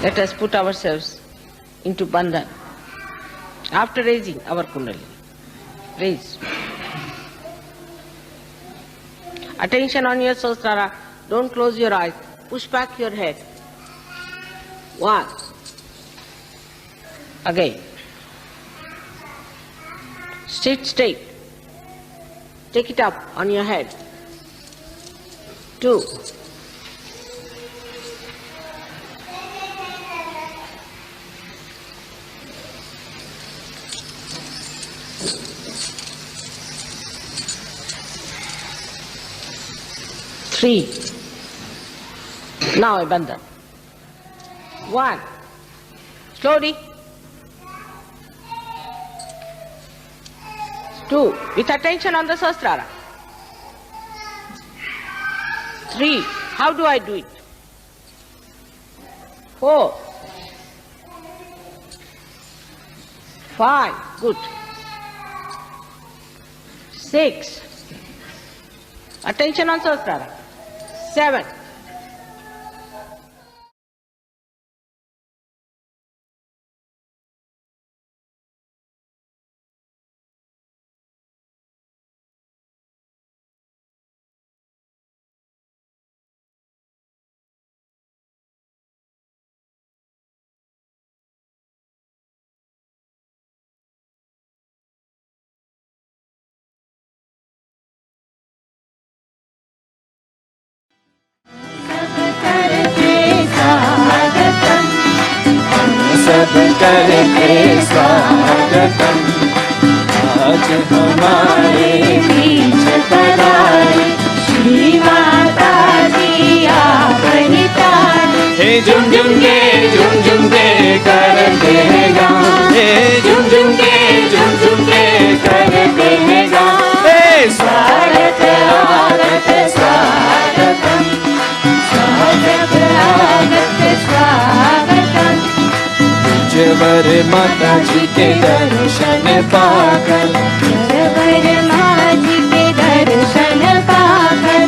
Let us put ourselves into bandan. After raising our kundalini, raise. Attention on your Sahasrara. Don't close your eyes. Push back your head. 1. Again. Sit straight. Take it up on your head. 2. 3. Now a bandhan. 1. Slowly. 2. With attention on the Sahasrara. 3. How do I do it? 4. 5. Good. 6. Attention on Sahasrara. 7. सब करते स्वागतम आज हमारे बीच पधारे श्री माताजी आप नितारे। हे झुम झुम के करते हैं गाँव, हे झुम झुम के करते हैं गाँव। हे स्वागत आगत स्वागतम, स्वागत आगत स्वागतम। वर माता जी के दर्शन पाकर, वर माता जी के दर्शन पाकर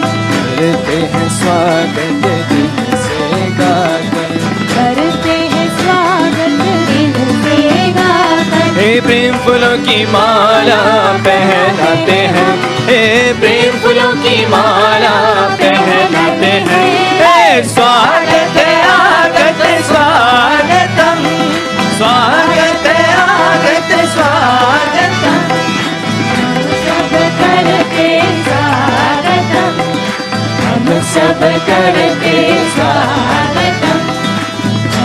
करते हैं स्वागत दिल से गाकर, करते हैं स्वागत दिल से गाकर। हे प्रेम फूलों की माला पहनाते हैं, हे प्रेम फूलों की माला पहनाते हैं। हे स्वागत आगत स्वागतम, स्वागत आगत स्वागतम। सब करते स्वागतम, हम सब करते स्वागतम।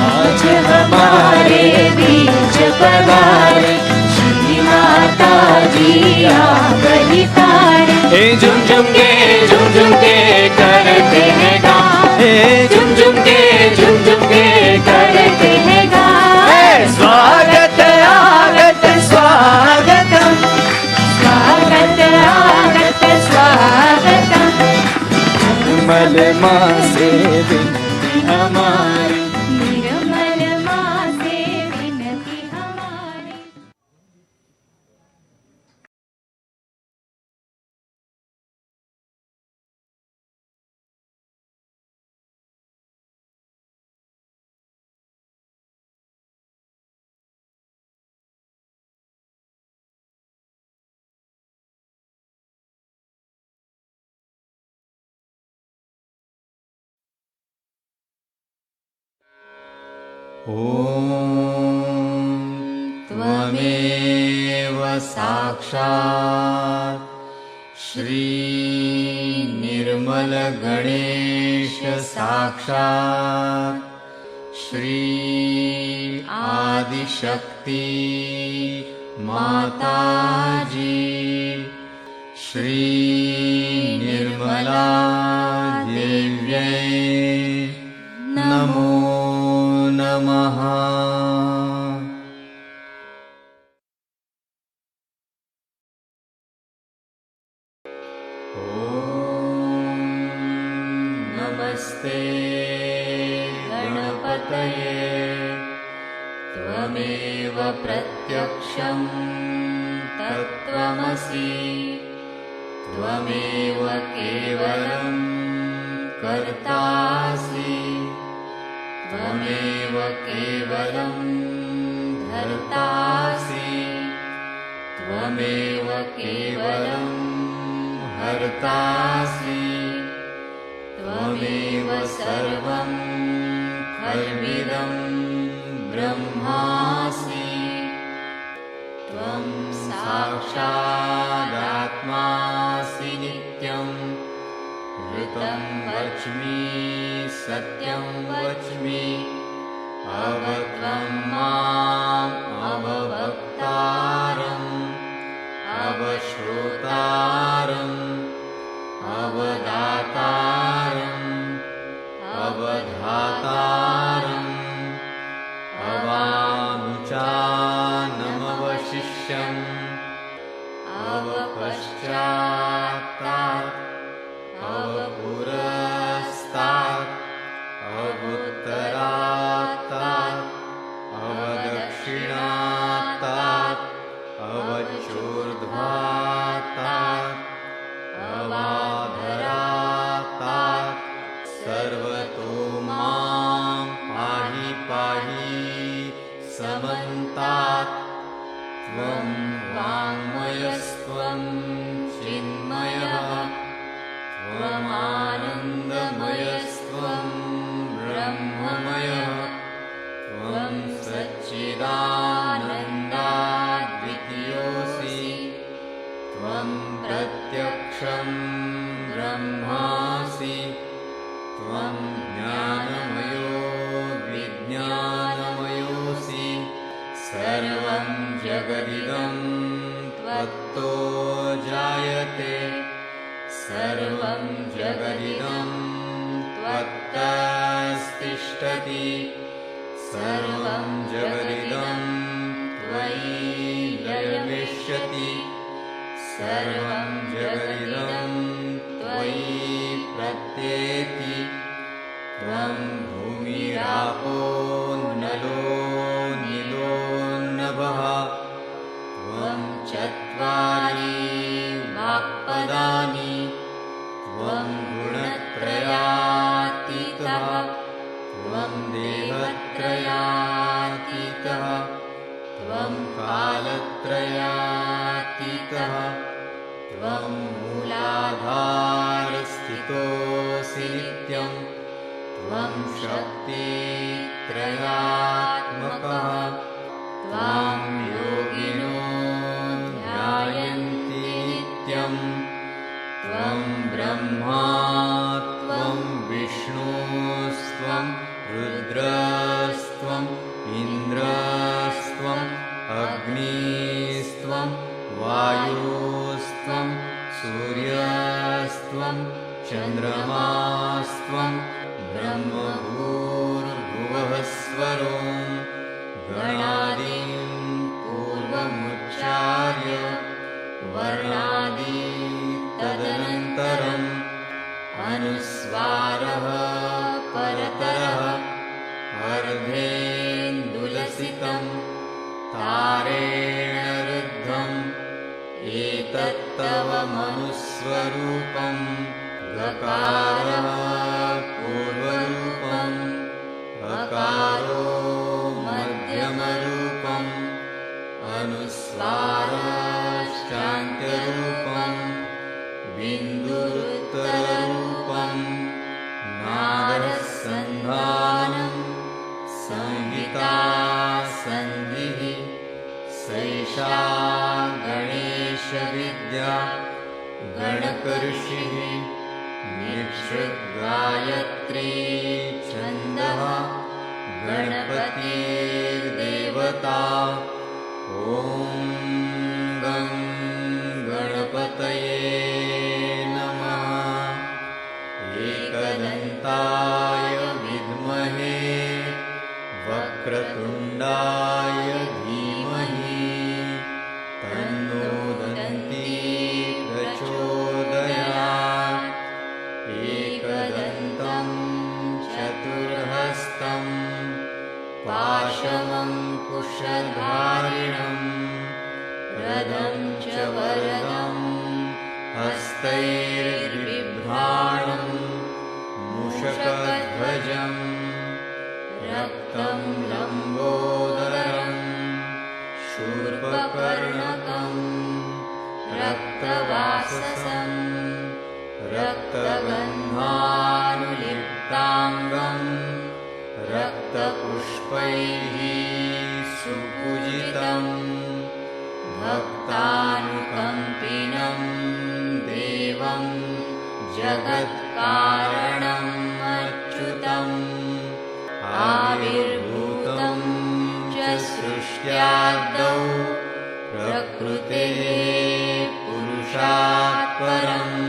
आज हमारे बीच पधारे श्री माता जी आप नितारे। हे झुम झुम के करते हैं गाँव, हे झुम झुम के करते हैं गाँव। स्वागत आगत स्वागतम, स्वागत आगत स्वागतम। निर्मल माँ से विनती हमारी, निर्मल माँ से विनती हमारी। त्वमेव साक्षात् श्री निर्मल गणेश साक्षात् श्री आदिशक्ति माताजी श्री निर्मला देव्यै नमो नमः। नमस्ते गणपतये त्वमेव प्रत्यक्षं तत्त्वमसि त्वमेव केवलं कर्तासि त्वमेव केवलं धर्तासि त्वमेव केवलं हर्तासि त्वमेव सर्वं खल्विदं ब्रह्मासि त्वं साक्षादात्मासि नित्यं ऋतं वच्मि सत्यं वच्मि अवत्वं माम् अववक्तारम् अवश्रोतारम् अवदातारम् अवधातारम् अवानुचानमवशिष्यम् अवपश्चात्तात् अवपुरस्तात् अवुत्तरात्तात् अवदक्षिणात्तात् अवचोर्ध्वात्तात् अवाधरात्तात् सर्वतो मां पाहि पाहि समन्तात् त्वं वाङ्मयस्त्वं चिन्मयः त्वमानन्दमयस्त्वं ब्रह्ममयः त्वं सच्चिदानन्दाद्वितीयोऽसि त्वं प्रत्यक्षं ब्रह्मासि त्वं ज्ञानमयो विज्ञानमयोऽसि सर्वं जगदिदं त्वत्तो जायते सर्वं जगदिदं त्वत्तस्तिष्ठति सर्वं जगदिदं त्वयि लयमिष्यति सर्वं जगदिदं त्वयि प्रत्येति त्वं भूमिरापो नलो नीलो नभः त्वं चत्वारि वाक्पदानि त्वं गुणत्रयातीतः त्वं देहत्रयातीतः त्वं कालत्रयातीतः त्वं मूलाधारस्थितोऽसि नित्यं त्वं शक्तित्रयात्मकः त्वां योगिनो ध्यायन्ति नित्यं त्वं ब्रह्मा त्वं विष्णुस्त्वं रुद्रस्त्वं इन्द्रस्त्वं अग्निस्त्वं वायुस्त्वं सूर्यस्त्वं चन्द्रमास्त्वं ब्रह्मभूर्भुवः स्वरो गणादिं पूर्वमुच्चार्य वर्णादि तदनन्तरम् अनुस्वारः परतरः अर्धेन्दुलसितं तारेण रुद्धम् एतत्तव मनुस्वरूपं गकारः पूर्वरूपम् अकारो मध्यमरूपम् अनुस्वारश्चान्त्यरूपम् बिन्दुरुत्तररूपम् नादसन्धानं संहिता सन्धिः सैषा गणेशविद्या गणकऋषिः निःसृद्गायत्री छन्दः गणपतिर्देवता ॐ गं गणपतये नमः एकदन्ताय विद्महे वक्रतुण्डाय धीमहि तन्नो दन्ती प्रचोदयात् एकदन्तं चतुर्हस्तं पाशमङ्कुशधारिणं रदं च वरदं हस्तैर्बिभ्राणं मूषकध्वजं रक्तं लम्बोदरं शूर्पकर्णकं रक्तवाससं रक्तगन्धानुलिप्ताङ्गं रक्तपुष्पैः सुपूजितं भक्तानुकम्पिनं देवं जगत्कारणम् अच्युतम् आविर्भूतं च सृष्ट्यादौ प्रकृतेः पुरुषात् परम्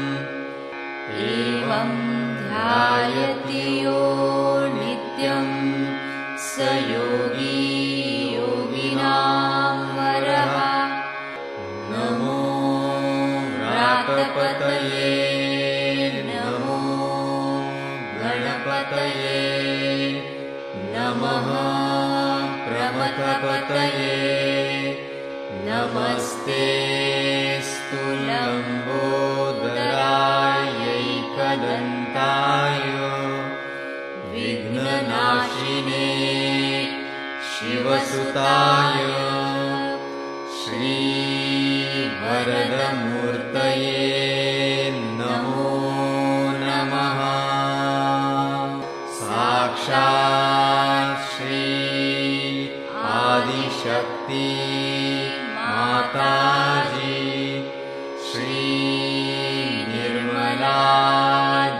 एवं ध्यायति यो नित्यं स योगी योगिनां वरः नमो व्रातपतये नमो गणपतये नमः प्रमथपतये नमस्ते स्तुलम्बोदरायैकदन्ताय विघ्ननाशिने शिवसुताय श्रीवरदमूर्तये नमो नमः साक्षात् श्री आदिशक्ति माताजी श्री निर्मला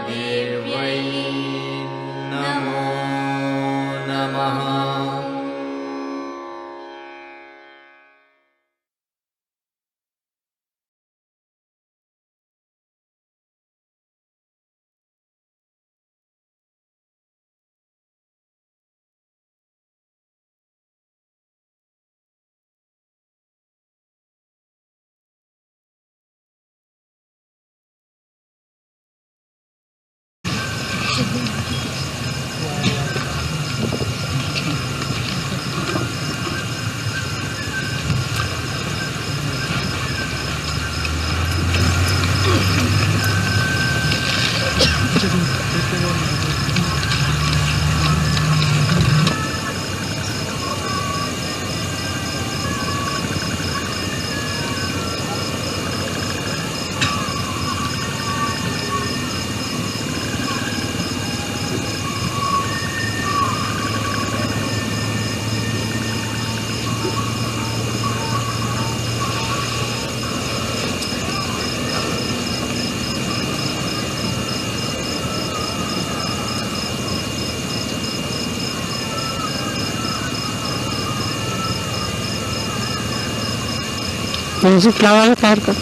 देव्यै नमो नमः। मुझे फ्लावर तैयार कर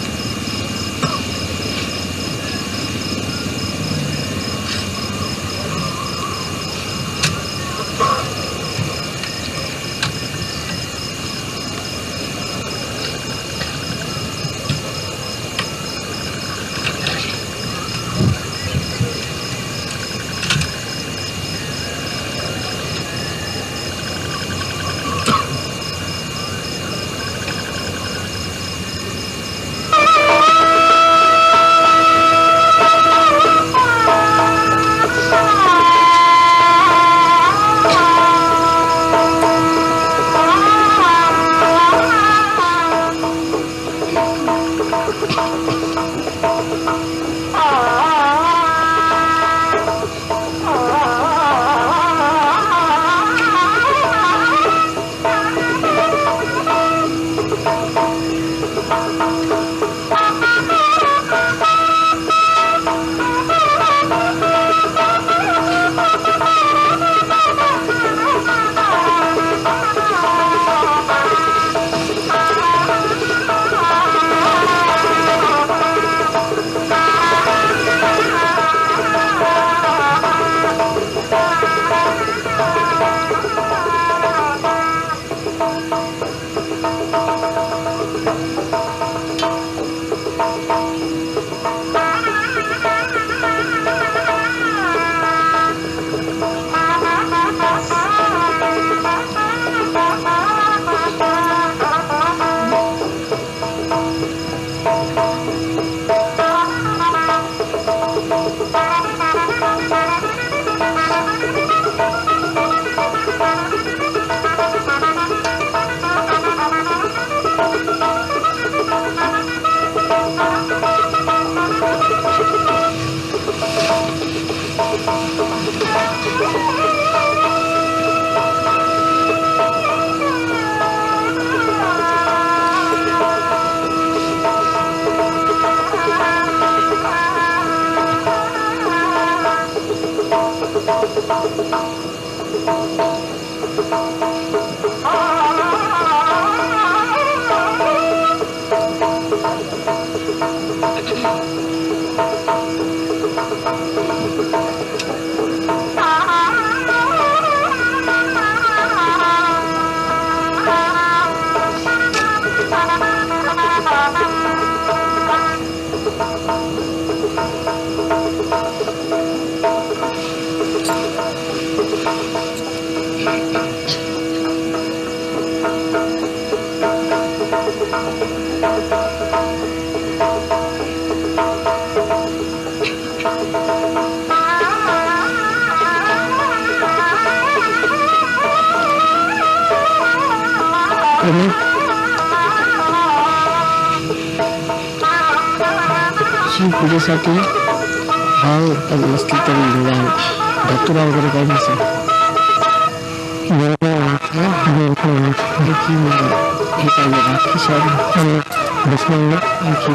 पूजेसाठी भाव नसतील तरी धतुरा वगैरे काही नसेल हे पाहिजे खिशात बसणं आणखी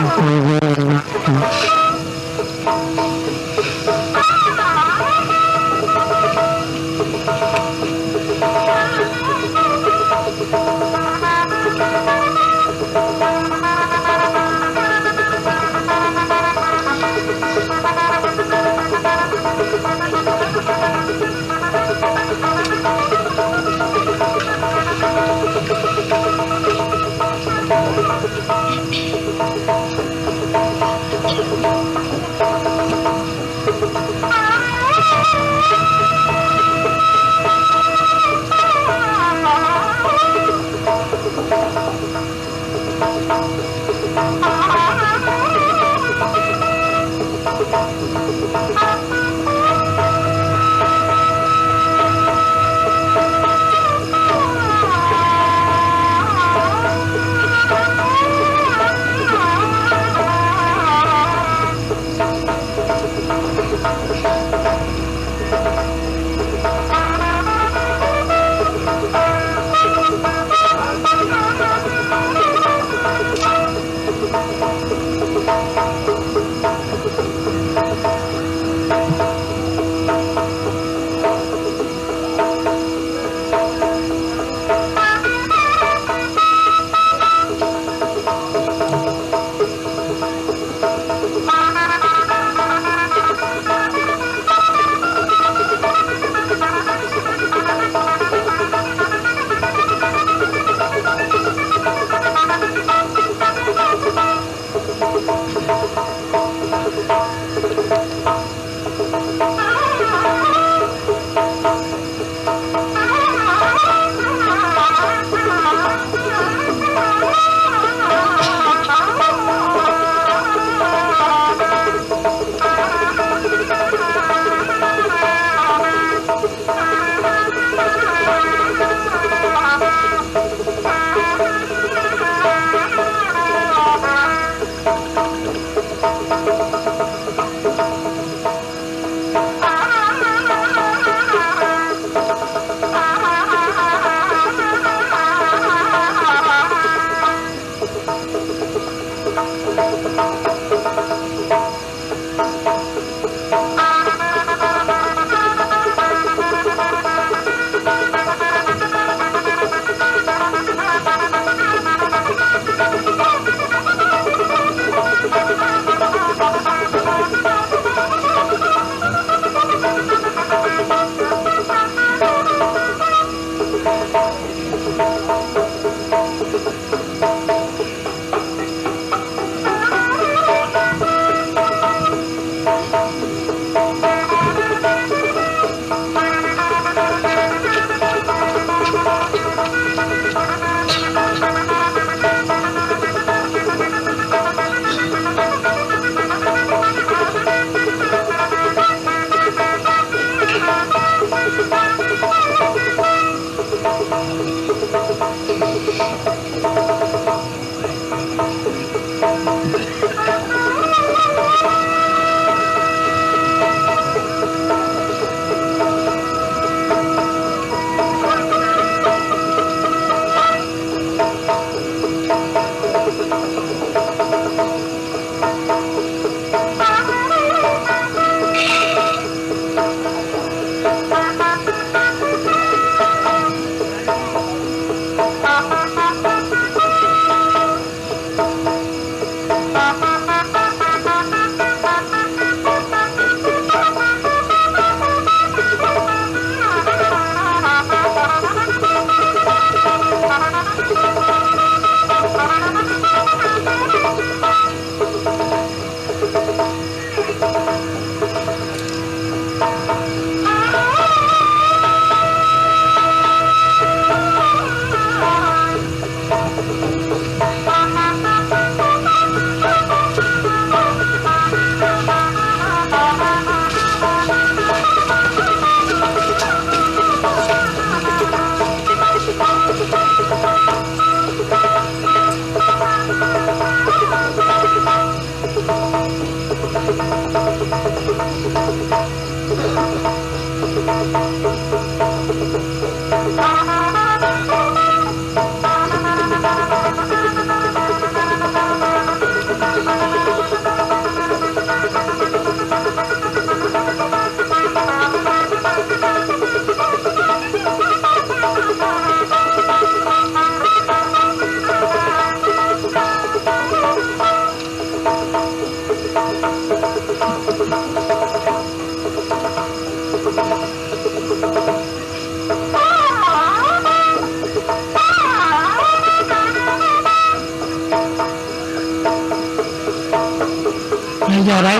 नहीं जा रहा है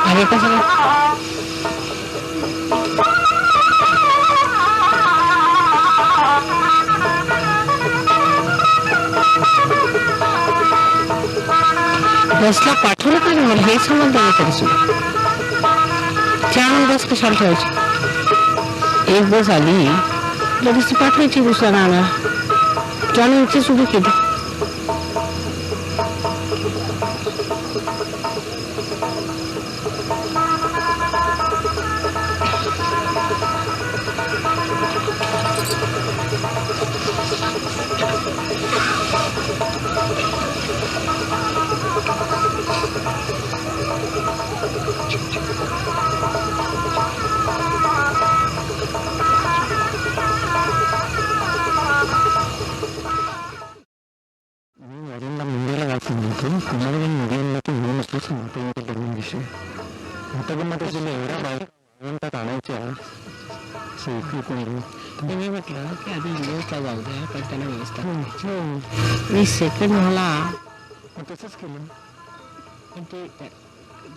आगे का सर बसला पाठवलं का नाही मला हे समजलं नाही तरी सुद्धा 4 बस कशाला ठेवायची एक बस आली लगेच ती पाठवायची दुसऱ्या नाना 4 इथे सुरू केली मी म्हटलं की आधी व्यवस्था जाऊ द्या पण त्याला व्यवस्था 20 सेकंड मला तसंच केलं पण ते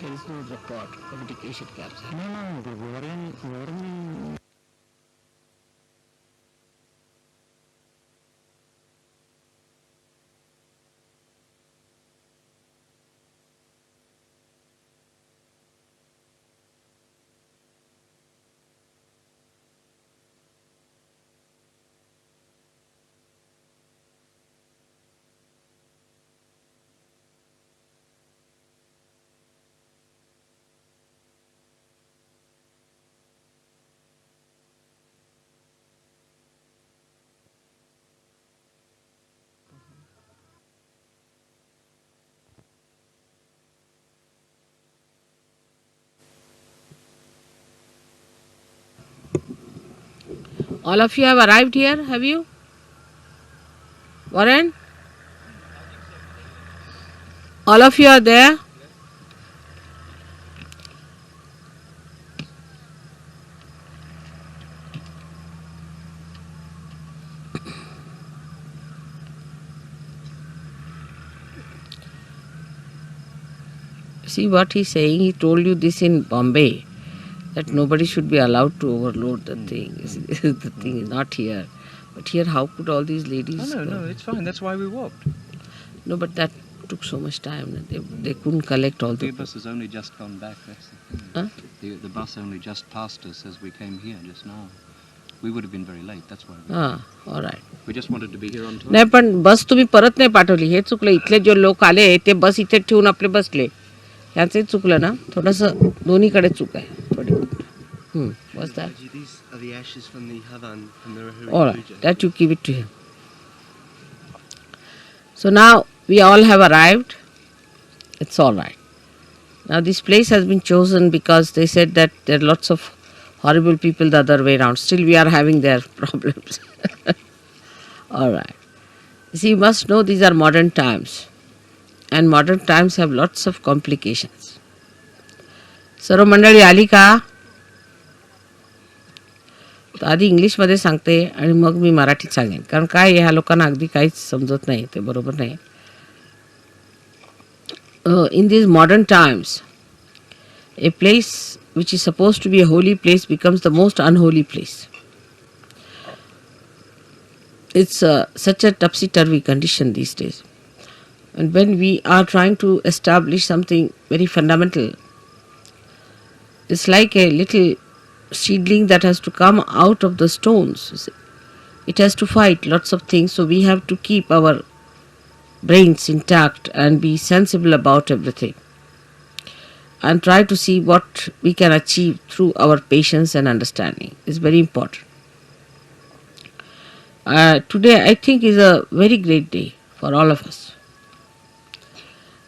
there is no record communication gaps no All of you have arrived here, have you? Warren? All of you are there? See what he's saying, he told you this in Bombay. That nobody should be allowed to overload the thing. The thing is not here. But here, how could all these ladies go? No, it's fine. That's why we walked. No, but that took so much time. They couldn't collect all the... The bus has only just gone back. That's the thing. Huh? The bus only just passed us as we came here just now. We would have been very late, that's why. All right. We just wanted to be here on time. नाही पण बस तुम्ही परत नाही पाठवली, हे चुकलं. इथले जे लोक आले ते बस इथे ठेवून आपले बसले, ह्याचंही चुकलं ना. थोडंसं दोन्हीकडे चूक आहे थोडी. What's that? These are the ashes from the Havan, from the Rahuri All right, puja. that you give it to him. So now we all have arrived. It's all right. Now this place has been chosen because they said that there are lots of horrible people the other way around. Still we are having their problems. All right. See, you must know these are modern times. And modern times have lots of complications. सर्व मंडळी आली का? तर आधी इंग्लिशमध्ये सांगते आणि मग मी मराठीत सांगेन, कारण काय ह्या लोकांना अगदी काहीच समजत नाही, ते बरोबर नाही. In these modern times, a place which is supposed to be a holy place becomes the most unholy place. It's such a topsy-turvy condition these days. And when we are trying to establish something very fundamental, it's like a little seedling that has to come out of the stones. It has to fight lots of things, so we have to keep our brains intact and be sensible about everything. And try to see what we can achieve through our patience and understanding. It's very important. Today I think is a very great day for all of us,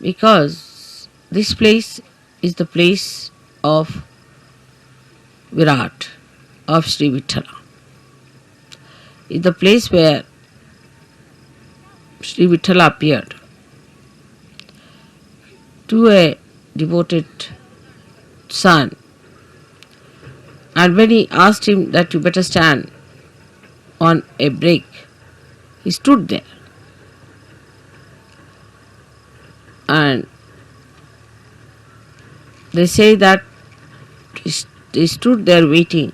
because this place is the place of Virat, of Sri Vithala. It's the place where Sri Vithala appeared to a devoted son, and when he asked him that you better stand on a break, he stood there. And they say that they stood there waiting.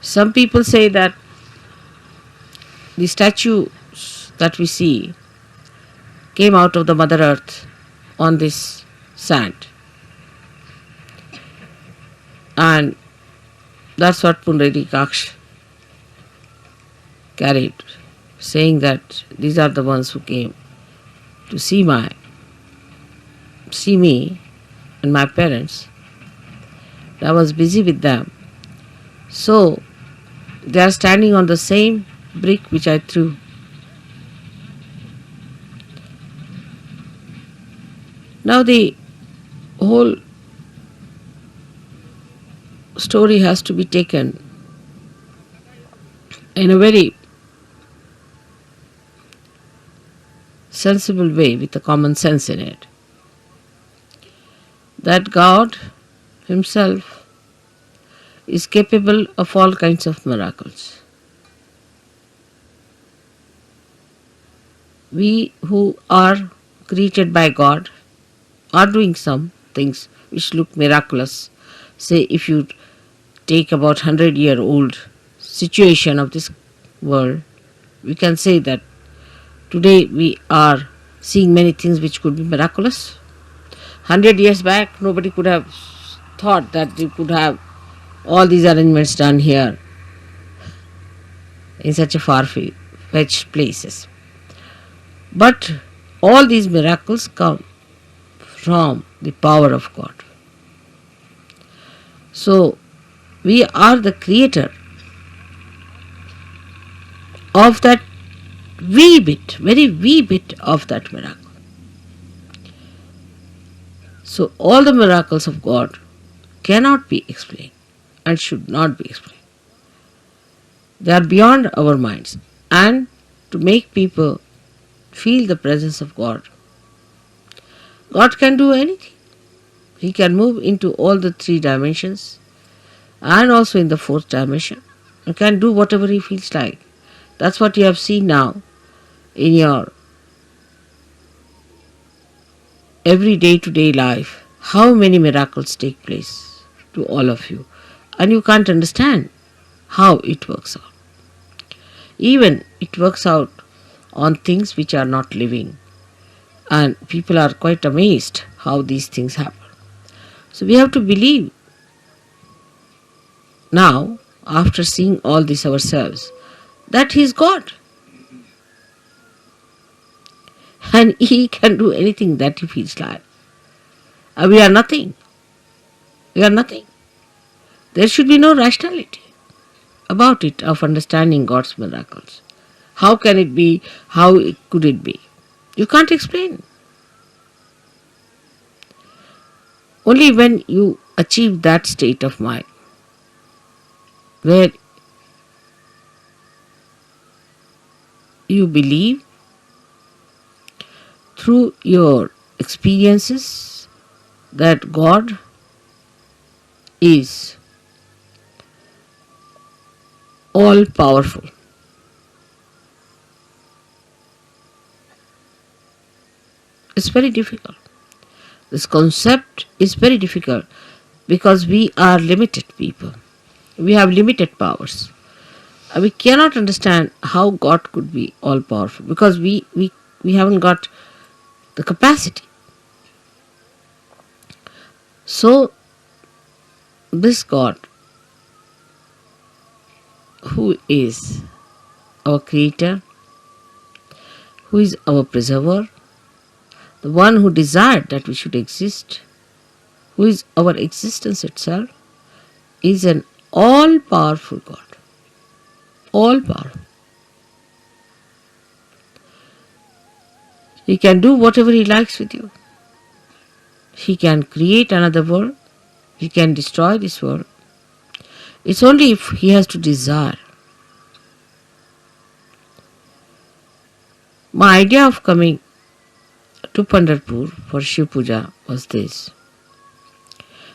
Some people say that the statues that we see came out of the Mother Earth on this sand. And that's what Pundarikaksh carried, saying that these are the ones who came to see me and my parents. I was busy with them. So they are standing on the same brick which I threw. Now the whole story has to be taken in a very sensible way with a common sense in it. That God Himself is capable of all kinds of miracles. We who are created by God are doing some things which look miraculous. Say if you take about 100-year-old situation of this world, we can say that today we are seeing many things which could be miraculous. 100 years back, nobody could have thought that you could have all these arrangements done here in such a far-fetched places. But all these miracles come from the power of God. So, we are the creator of that wee bit, very wee bit of that miracle. So, all the miracles of God cannot be explained and should not be explained. They are beyond our minds. And to make people feel the presence of God, God can do anything. He can move into all the 3 dimensions and also in the 4th dimension. He can do whatever He feels like. That's what you have seen now in your every day-to-day life. How many miracles take place to all of you. And you can't understand how it works out. Even it works out on things which are not living. And people are quite amazed how these things happen. So we have to believe now after seeing all this ourselves, that He is God. And He can do anything that He feels like. We are nothing. We are nothing. There should be no rationality about it, of understanding God's miracles. How can it be? How could it be? You can't explain. Only when you achieve that state of mind, where you believe through your experiences that God is all powerful. It's very difficult. This concept is very difficult because we are limited people. We have limited powers. We cannot understand how God could be all powerful because we haven't got the capacity. So, this God, who is our creator, who is our preserver, the one who desired that we should exist, who is our existence itself, is an all-powerful God. All-powerful. He can do whatever He likes with you. He can create another world. He can destroy this world. It's only if He has to desire. My idea of coming to Pandharpur for Shiv Puja was this,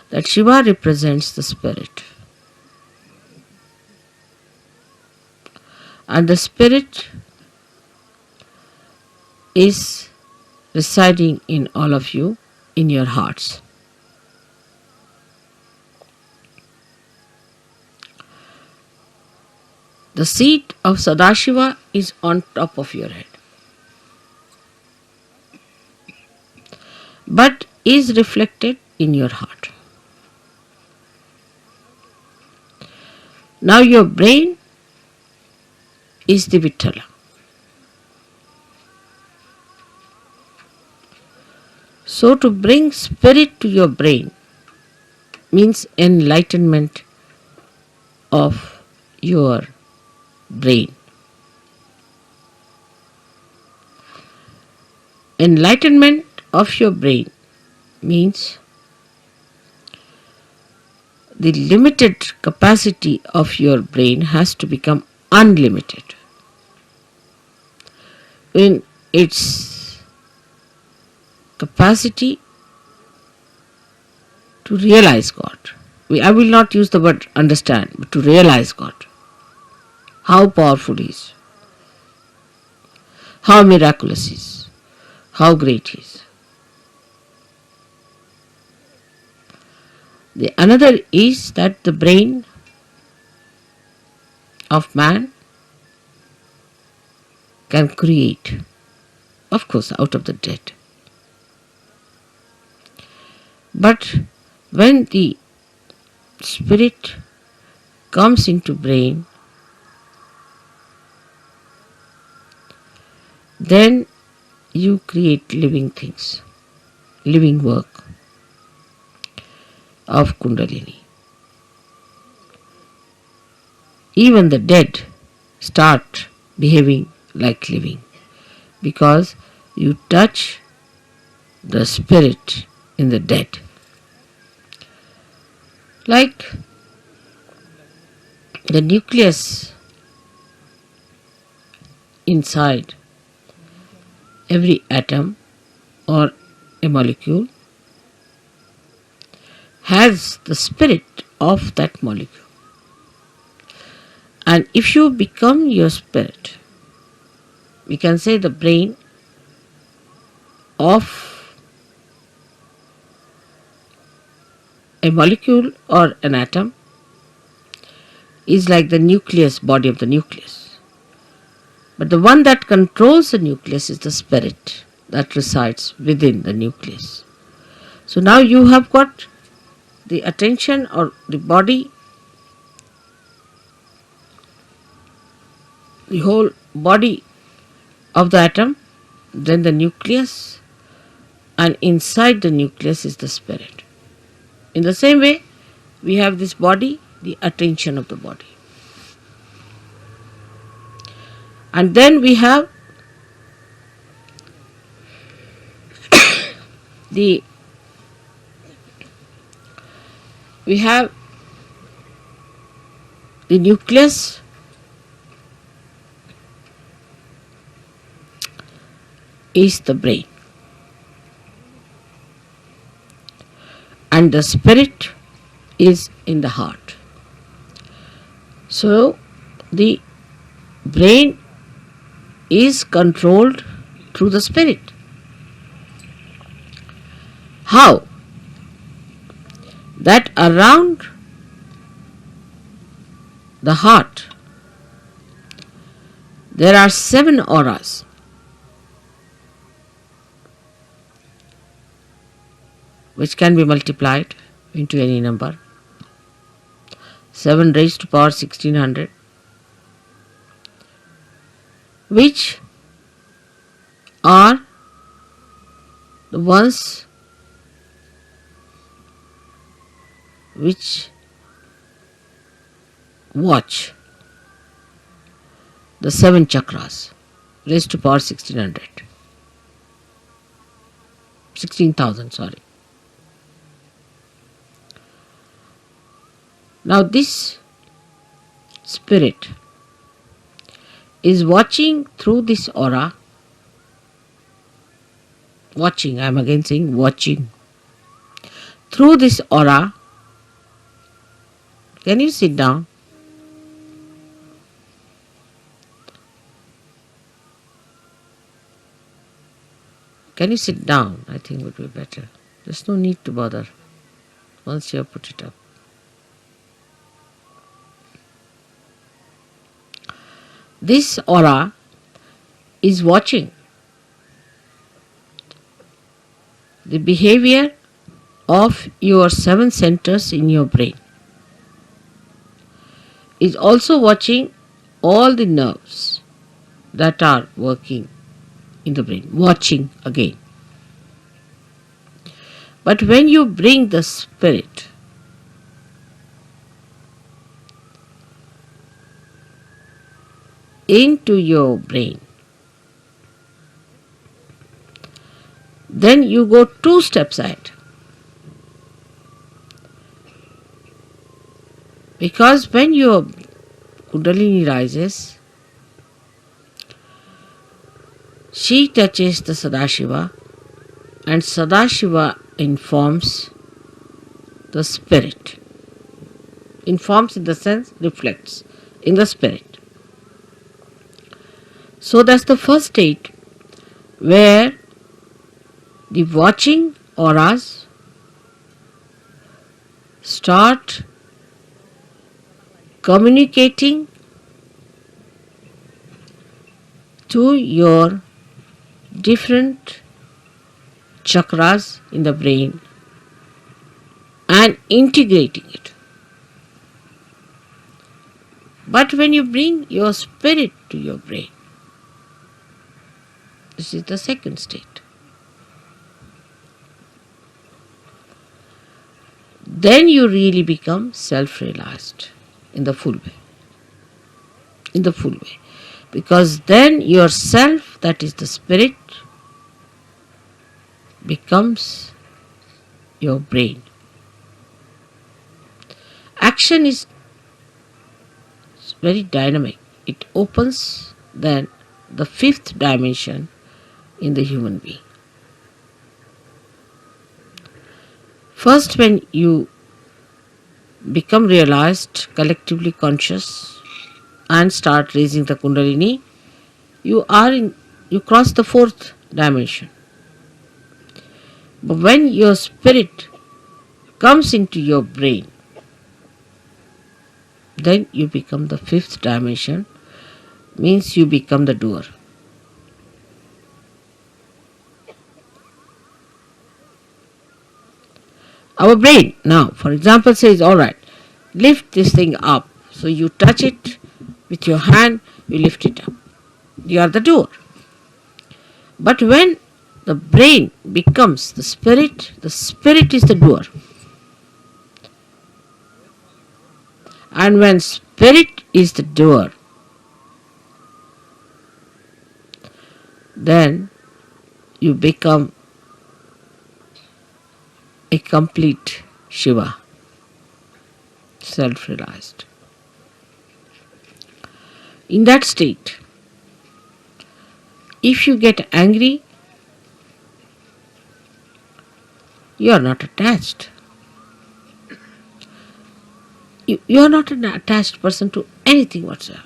that Shiva represents the spirit. And the spirit is residing in all of you, in your hearts. The seat of Sadashiva is on top of your head, but is reflected in your heart. Now your brain is the Vittala. So to bring spirit to your brain means enlightenment of your brain. Enlightenment of your brain means the limited capacity of your brain has to become unlimited in its capacity to realize God. I will not use the word understand, but to realize God. How powerful He is, how miraculous He is, how great He is. The another is that the brain of man can create, of course, out of the dead. But when the spirit comes into brain, then you create living things, living work of Kundalini. Even the dead start behaving like living because you touch the spirit in the dead. Like the nucleus inside every atom or a molecule has the spirit of that molecule. And if you become your spirit, we can say the brain of a molecule or an atom is like the nucleus, body of the nucleus. But the one that controls the nucleus is the spirit that resides within the nucleus. So now you have got the attention or the body the whole body of the atom, then the nucleus, and inside the nucleus is the spirit. In the same way, we have this body, the attention of the body. And then we have the nucleus, is the brain, and the spirit is in the heart. So the brain is controlled through the spirit. How? That around the heart there are 7 auras. Which can be multiplied into any number. 7 raised to power 1600, which are the ones which watch the 7 chakras raised to power 16,000, sorry. Now this spirit is watching through this aura. Watching, I am again saying watching. Through this aura. Can you sit down? Can you sit down? I think would be better. There's no need to bother once you have put it up. This aura is watching the behavior of your 7 centers in your brain. Is also watching all the nerves that are working in the brain. Watching again. But when you bring the spirit into your brain, then you go 2 steps ahead. Because when your Kundalini rises, she touches the Sadashiva, and Sadashiva informs the spirit. Informs in the sense reflects in the spirit. So that's the first state where the watching auras start communicating to your different chakras in the brain and integrating it. But when you bring your spirit to your brain, this is the second state. Then you really become self-realized in the full way. In the full way. Because then yourself, that is the spirit, becomes your brain. Action is very dynamic. It opens then the 5th dimension in the human being. First, when you become realized, collectively conscious, and start raising the Kundalini, you cross the 4th dimension. But when your spirit comes into your brain, then you become the 5th dimension, means you become the doer. Our brain now, for example, says, alright, lift this thing up. So you touch it With your hand, you lift it up. You are the doer. But when the brain becomes the spirit is the doer. And when spirit is the doer, then you become a complete Shiva, self-realized. In that state, if you get angry, you are not attached. You are not an attached person to anything whatsoever.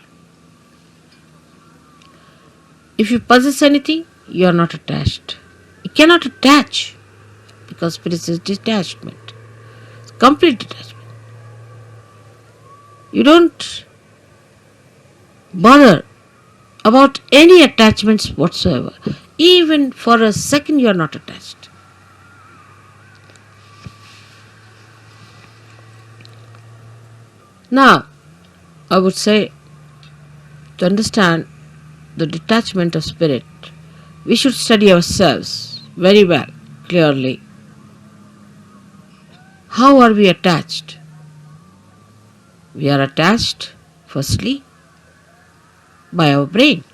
If you possess anything, you are not attached. You cannot attach because spirit is detachment. It's complete detachment. You don't bother about any attachments whatsoever. Even for a second you are not attached. Now, I would say, to understand the detachment of spirit, we should study ourselves very well, clearly. How are we attached? We are attached, firstly, by our brain.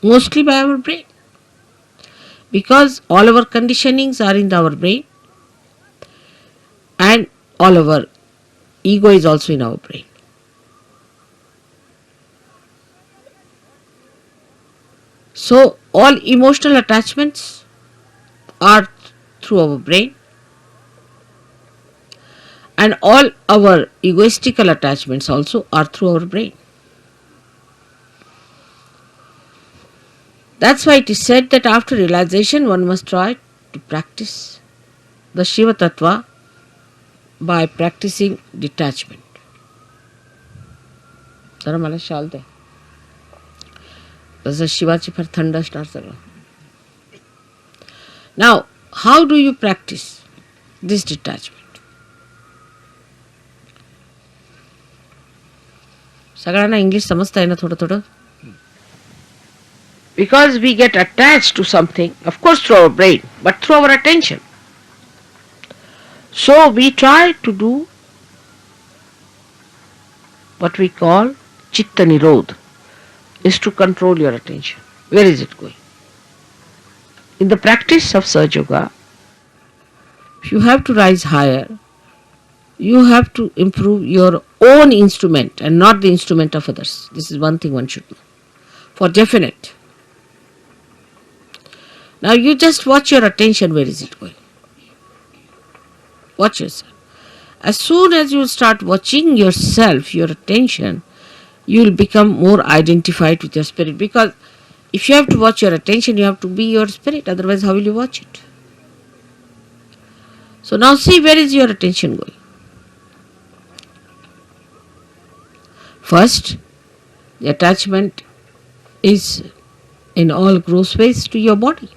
Mostly by our brain. Because all our conditionings are in our brain and all our ego is also in our brain. So all emotional attachments are through our brain and all our egoistical attachments also are through our brain. That's why it is said that after realization one must try to practice the Shiva Tattva by practicing detachment. जरा मला शाल दे. तसं शिवाची फार थंड असणार सगळं. Now, how do you practice this detachment? सगळ्यांना English समजता आहे ना थोडं थोडं? Because we get attached to something, of course through our brain, but through our attention. So we try to do what we call Chitta Nirodh, is to control your attention. Where is it going? In the practice of Sahaja Yoga, if you have to rise higher, you have to improve your own instrument and not the instrument of others. This is one thing one should know. For definite. Now you just watch your attention, where is it going? Watch yourself. As soon as you start watching yourself, your attention, you will become more identified with your spirit. Because if you have to watch your attention, you have to be your spirit. Otherwise, how will you watch it? So now see, where is your attention going? First, the attachment is in all gross ways to your body.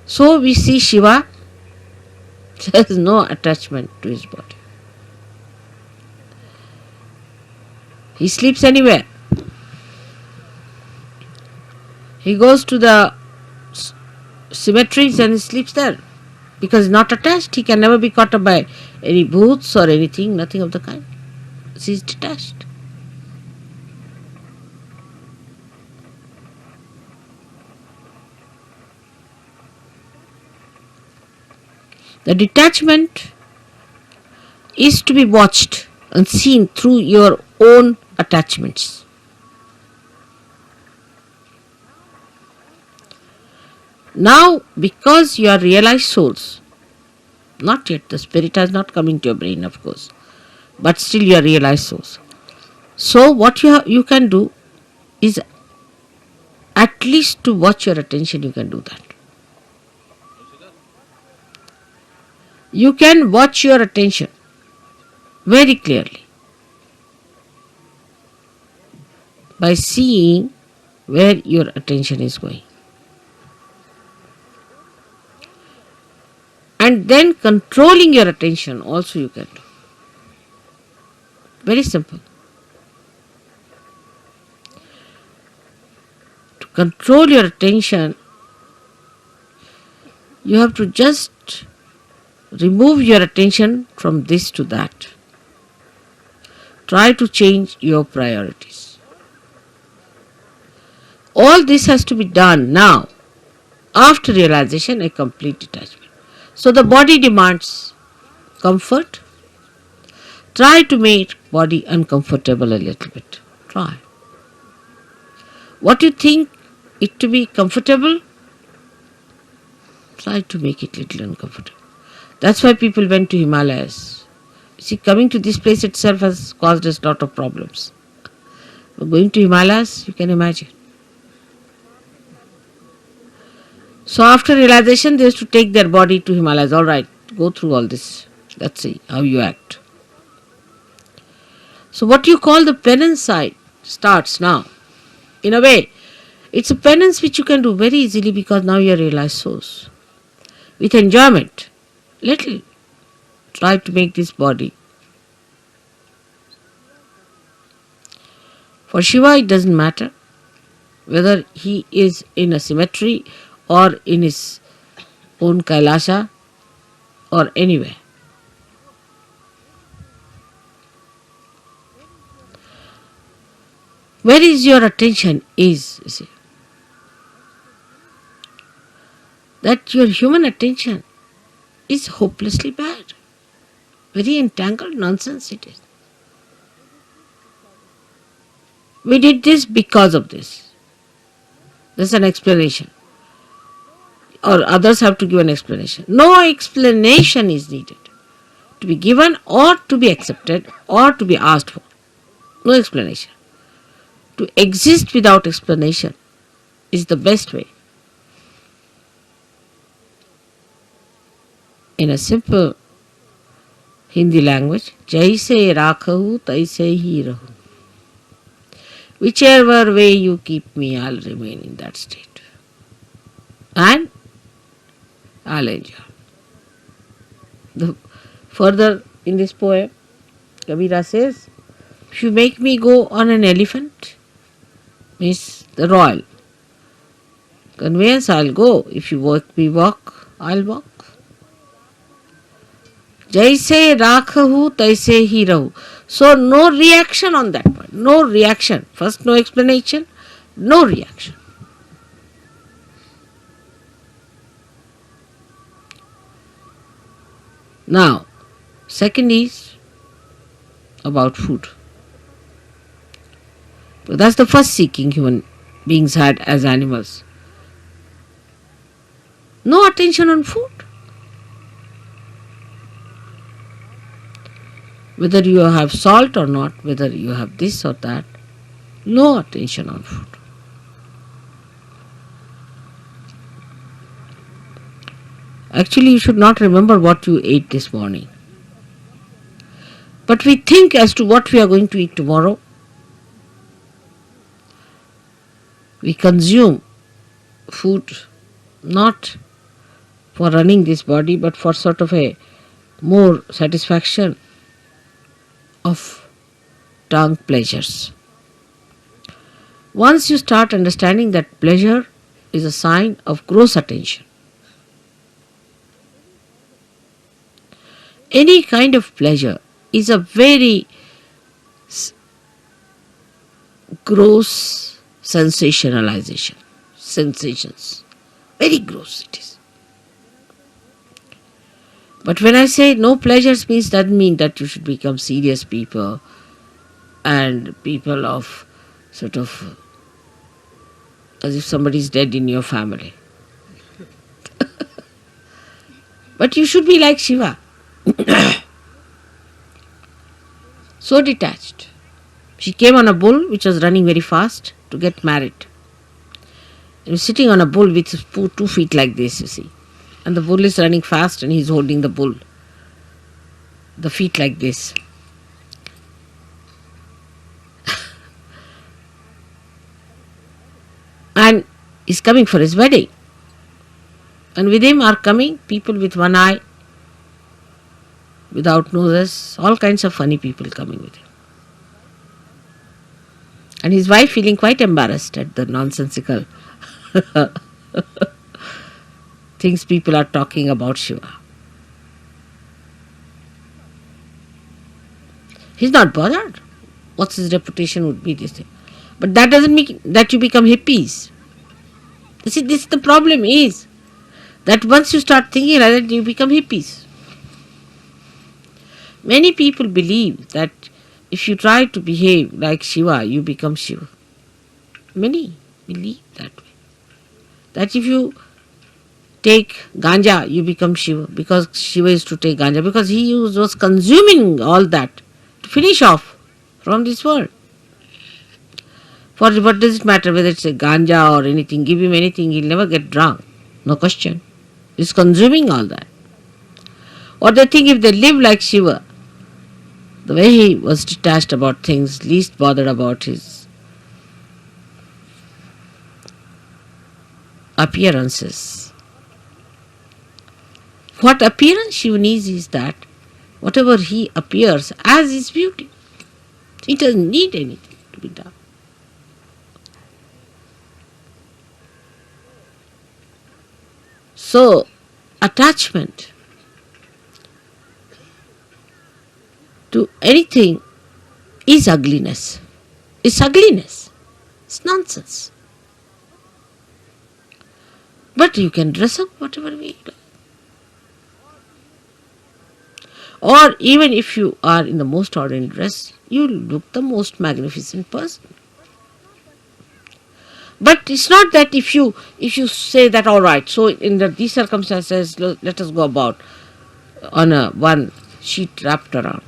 So we see Shiva, there is no attachment to his body. He sleeps anywhere. He goes to the cemeteries and he sleeps there. Because he's not attached, he can never be caught up by any booths or anything, nothing of the kind. He is detached. The detachment is to be watched and seen through your own attachments. Now, because you are realized souls, not yet, the spirit has not come into your brain, of course, but still you are realized souls. So what you can do is at least to watch your attention, you can do that. You can watch your attention very clearly by seeing where your attention is going. And then controlling your attention also you can do. Very simple. To control your attention, you have to just remove your attention from this to that. Try to change your priorities. All this has to be done now, after realization, a complete detachment. So the body demands comfort. Try to make body uncomfortable a little bit. Try. What you think it to be comfortable, try to make it little uncomfortable. That's why people went to Himalayas. See, coming to this place itself has caused us a lot of problems. But going to Himalayas, you can imagine. So after realization, they used to take their body to Himalayas. All right, go through all this. Let's see how you act. So what you call the penance side starts now. In a way, it's a penance which you can do very easily because now you are realized souls. With enjoyment, little. Try to make this body. For Shiva, it doesn't matter whether he is in a cemetery or in his own Kailasha or anywhere. Where is your attention is, you see. That your human attention is hopelessly bad. Very entangled nonsense it is. We did this because of this. There's an explanation. Or others have to give an explanation. No explanation is needed to be given or to be accepted or to be asked for. No explanation. To exist without explanation is the best way. In a simple Hindi language, Jaise rakhahu taise hi rahu. Whichever way you keep me, I'll remain in that state. And I'll enjoy. Further in this poem, Kabira says, if you make me go on an elephant, means the royal conveyance, I'll go. If you make me walk, I'll walk. Jaise rakhahu taise hi rahu. So no reaction on that part. No reaction. First no explanation, no reaction. Now, second is about food. So that's the first seeking human beings had as animals. No attention on food. Whether you have salt or not, whether you have this or that, no attention on food. Actually, you should not remember what you ate this morning. But we think as to what we are going to eat tomorrow. We consume food not for running this body, but for sort of a more satisfaction of tongue pleasures. Once you start understanding that pleasure is a sign of gross attention, any kind of pleasure is a very gross sensationalization. Sensations. Very gross it is. But when I say no pleasures means, doesn't mean that you should become serious people and people of sort of as if somebody is dead in your family. But you should be like Shiva. So detached. She came on a bull which was running very fast to get married. He was sitting on a bull with 2 feet like this, you see. And the bull is running fast and he's holding the bull. The feet like this. And he's coming for his wedding. And with him are coming people with one eye, without noses, all kinds of funny people coming with him. And his wife feeling quite embarrassed at the nonsensical things people are talking about Shiva. He's not bothered. What's his reputation would be, this thing. But that doesn't mean that you become hippies. You see, this the problem is that once you start thinking like that, you become hippies. Many people believe that if you try to behave like Shiva, you become Shiva. Many believe that way. That if you take ganja, you become Shiva, because Shiva is to take ganja, because he was consuming all that to finish off from this world. For what does it matter whether it's a ganja or anything? Give him anything, he'll never get drunk. No question. He's consuming all that. Or they think if they live like Shiva, the way he was detached about things, least bothered about his appearances. What appearance Shiva needs is that whatever he appears as his beauty. He doesn't need anything to be done. So, attachment to anything is ugliness. It's ugliness. It's nonsense. But you can dress up whatever way you like. Or even if you are in the most ordinary dress, you look the most magnificent person. But it's not that if you say that, all right, so in these circumstances, let us go about on one sheet wrapped around.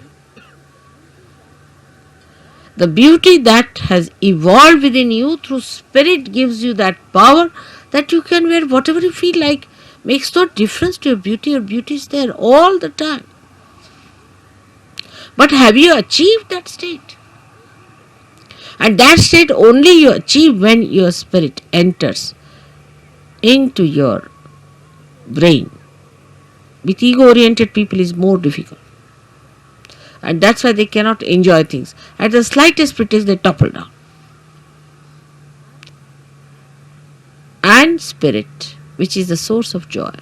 The beauty that has evolved within you through spirit gives you that power that you can wear whatever you feel like. Makes no difference to your beauty. Your beauty is there all the time. But have you achieved that state? And that state only you achieve when your spirit enters into your brain. With ego-oriented people is more difficult. And that's why they cannot enjoy things. At the slightest pretext, they topple down. And spirit, which is the source of joy,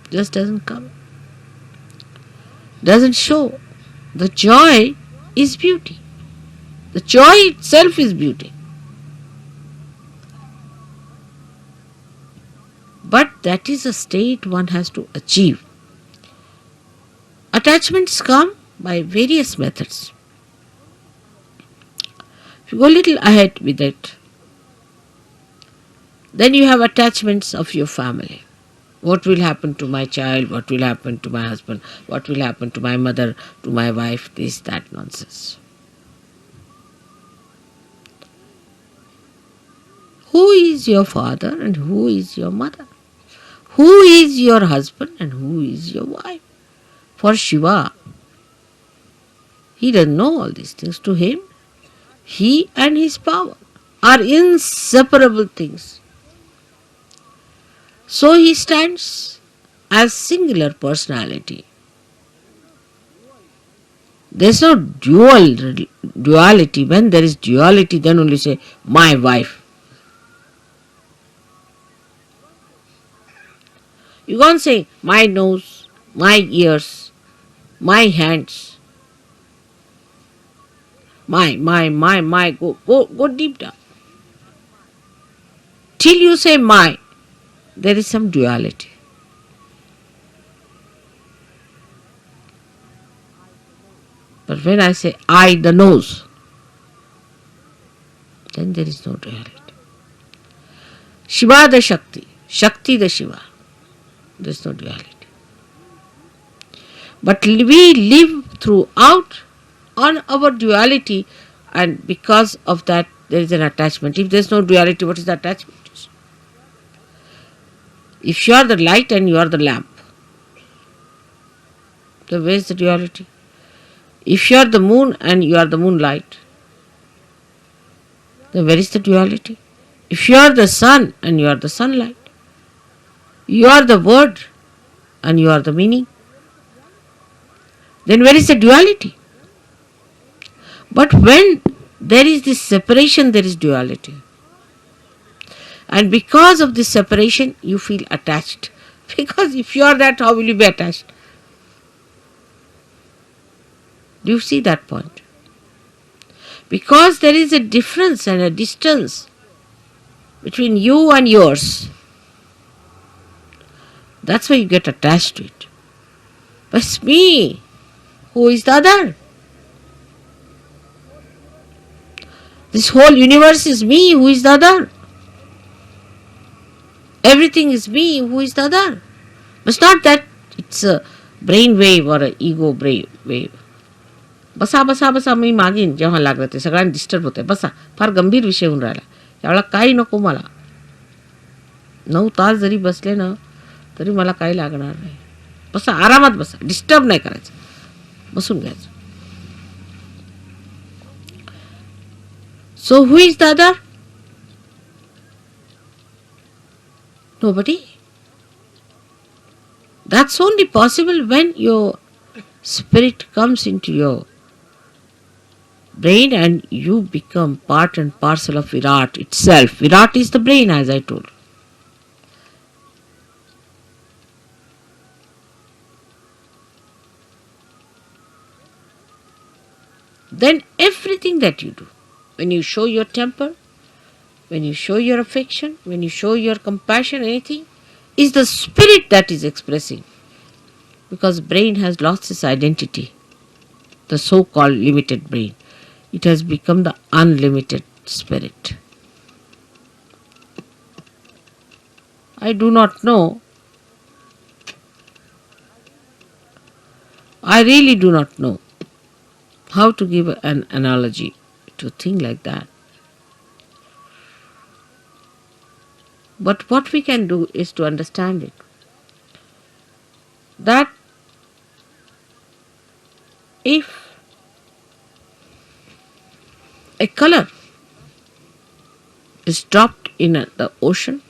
just doesn't come. Doesn't show. The joy is beauty. The joy itself is beauty. But that is a state one has to achieve. Attachments come by various methods. If you go a little ahead with it, then you have attachments of your family. What will happen to my child? What will happen to my husband? What will happen to my mother, to my wife? This, that nonsense. Who is your father and who is your mother? Who is your husband and who is your wife? For Shiva, he doesn't know all these things. To him, he and his power are inseparable things. So he stands as singular personality. There is no duality. When there is duality, then only say, my wife. You can't say, my nose, my ears, my hands, my, go deep down. Till you say my, there is some duality. But when I say I, the nose, then there is no duality. Shiva the Shakti, Shakti the Shiva, there is no duality. But we live throughout on our duality, and because of that there is an attachment. If there is no duality, what is the attachment? If you are the light and you are the lamp, then where is the duality? If you are the moon and you are the moonlight, then where is the duality? If you are the sun and you are the sunlight, you are the word and you are the meaning, then where is the duality? But when there is this separation, there is duality. And because of this separation, you feel attached. Because if you are that, how will you be attached? Do you see that point? Because there is a difference and a distance between you and yours. That's why you get attached to it. But it's me. Who is the other? This whole universe is me. Who is the other? Everything is me. Who is the other? But it's not that it's a brain wave or an ego brain wave. बसा बसा बसा मी मागीन जेव्हा लागलं ते सगळ्यांना disturb होतंय. बसा, फार गंभीर विषय होऊन राहिला. त्यावेळेला काही नको मला. 9 तास जरी बसले ना तरी मला काही लागणार नाही. बसा, आरामात बसा, डिस्टर्ब नाही करायचं, बसून घ्यायचं. So who is the other? Nobody. That's only possible when your spirit comes into your brain and you become part and parcel of Virat itself. Virat is the brain, as I told. Then everything that you do, when you show your temper, when you show your affection, when you show your compassion, anything, is the spirit that is expressing. Because brain has lost its identity, the so-called limited brain. It has become the unlimited spirit. I do not know. I really do not know how to give an analogy to a thing like that. But what we can do is to understand it. That if a color is dropped in the ocean,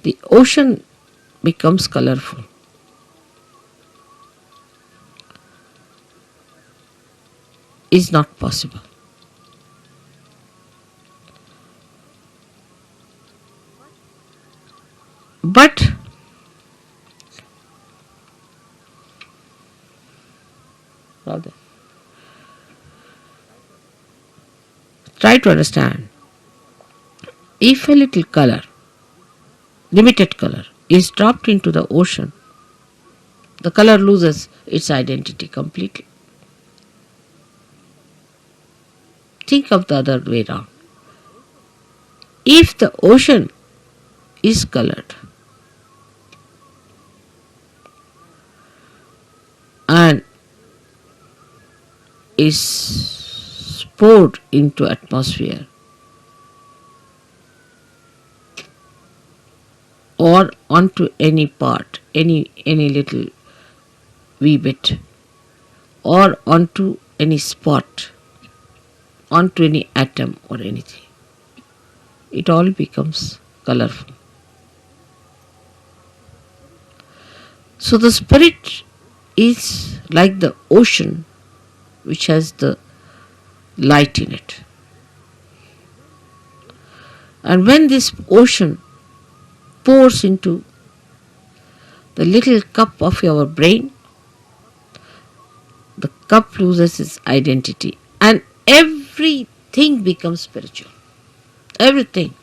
the ocean becomes colorful. Is not possible. But try to understand. If a little color, limited color, is dropped into the ocean, the color loses its identity completely. Think of the other way around. If the ocean is colored and is poured into atmosphere or onto any part, any little wee bit, or onto any spot, onto any atom or anything, it all becomes colorful. So the spirit is like the ocean which has the light in it. And when this ocean pours into the little cup of your brain, the cup loses its identity and everything becomes spiritual. Everything.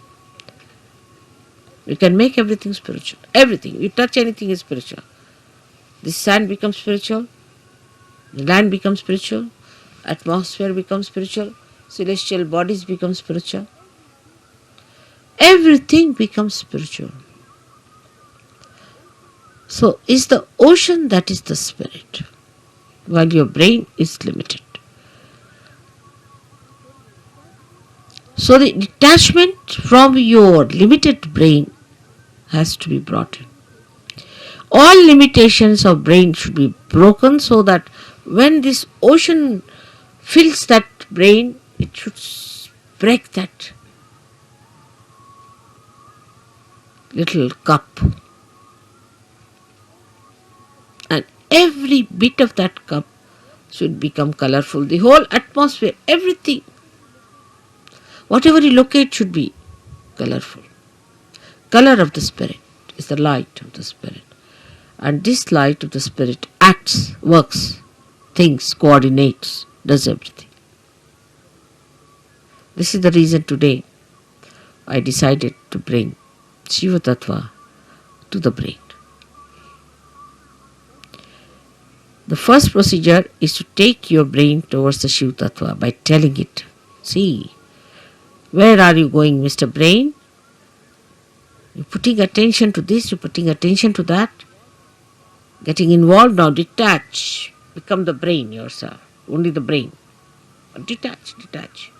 You can make everything spiritual. Everything. You touch anything is spiritual. The sand becomes spiritual. The land becomes spiritual. Atmosphere becomes spiritual. Celestial bodies become spiritual. Everything becomes spiritual. So is the ocean that is the spirit, while your brain is limited. So the detachment from your limited brain has to be brought in. All limitations of brain should be broken so that when this ocean fills that brain, it should break that little cup. And every bit of that cup should become colorful. The whole atmosphere, everything, whatever you locate should be colorful. Color of the spirit is the light of the spirit. And this light of the spirit acts, works, thinks, coordinates, does everything. This is the reason today I decided to bring Shiva Tattva to the brain. The first procedure is to take your brain towards the Shiva Tattva by telling it, see, where are you going, Mr. Brain? You're putting attention to this, you're putting attention to that. Getting involved now, detach. Become the brain yourself, only the brain. Detach.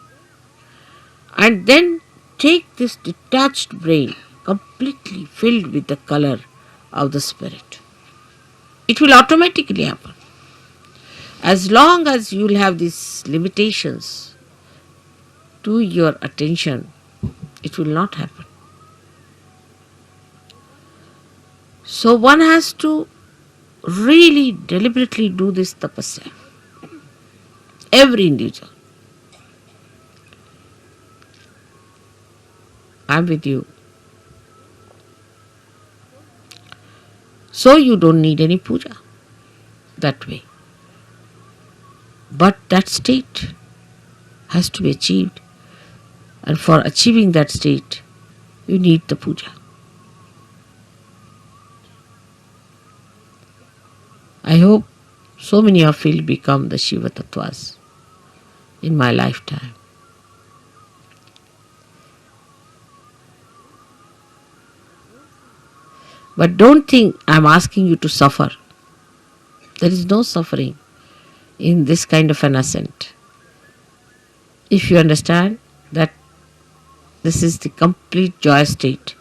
And then take this detached brain, completely filled with the color of the spirit. It will automatically happen. As long as you will have these limitations to your attention, it will not happen. So one has to really deliberately do this tapasya. Every individual. I am with you. So you don't need any puja that way. But that state has to be achieved. And for achieving that state, you need the puja. I hope so many of you will become the Shiva Tattvas in my lifetime. But don't think I am asking you to suffer. There is no suffering in this kind of an ascent. If you understand that this is the complete joy state,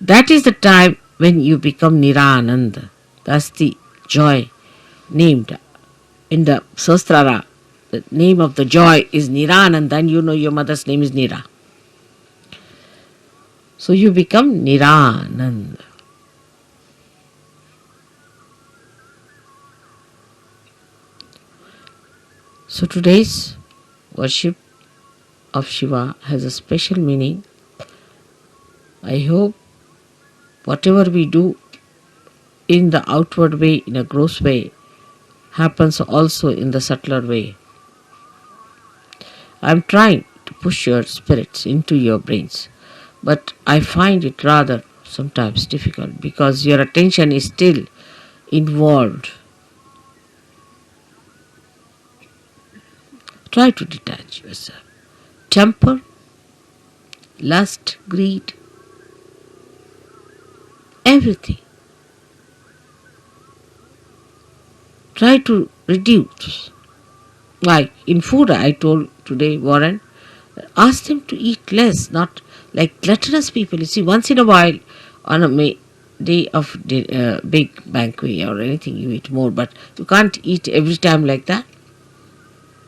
that is the time when you become Nirananda. That's the joy named in the Sahasrara. The name of the joy is Nirananda, and you know your mother's name is Nira. So you become Nirananda. So today's worship of Shiva has a special meaning. I hope whatever we do in the outward way, in a gross way, happens also in the subtler way. I am trying to push your spirits into your brains, but I find it rather sometimes difficult because your attention is still involved. Try to detach yourself. Temper, lust, greed, everything. Try to reduce. Like in food, I told today, Warren, ask them to eat less, not like gluttonous people. You see, once in a while, on a day of big banquet or anything, you eat more, but you can't eat every time like that.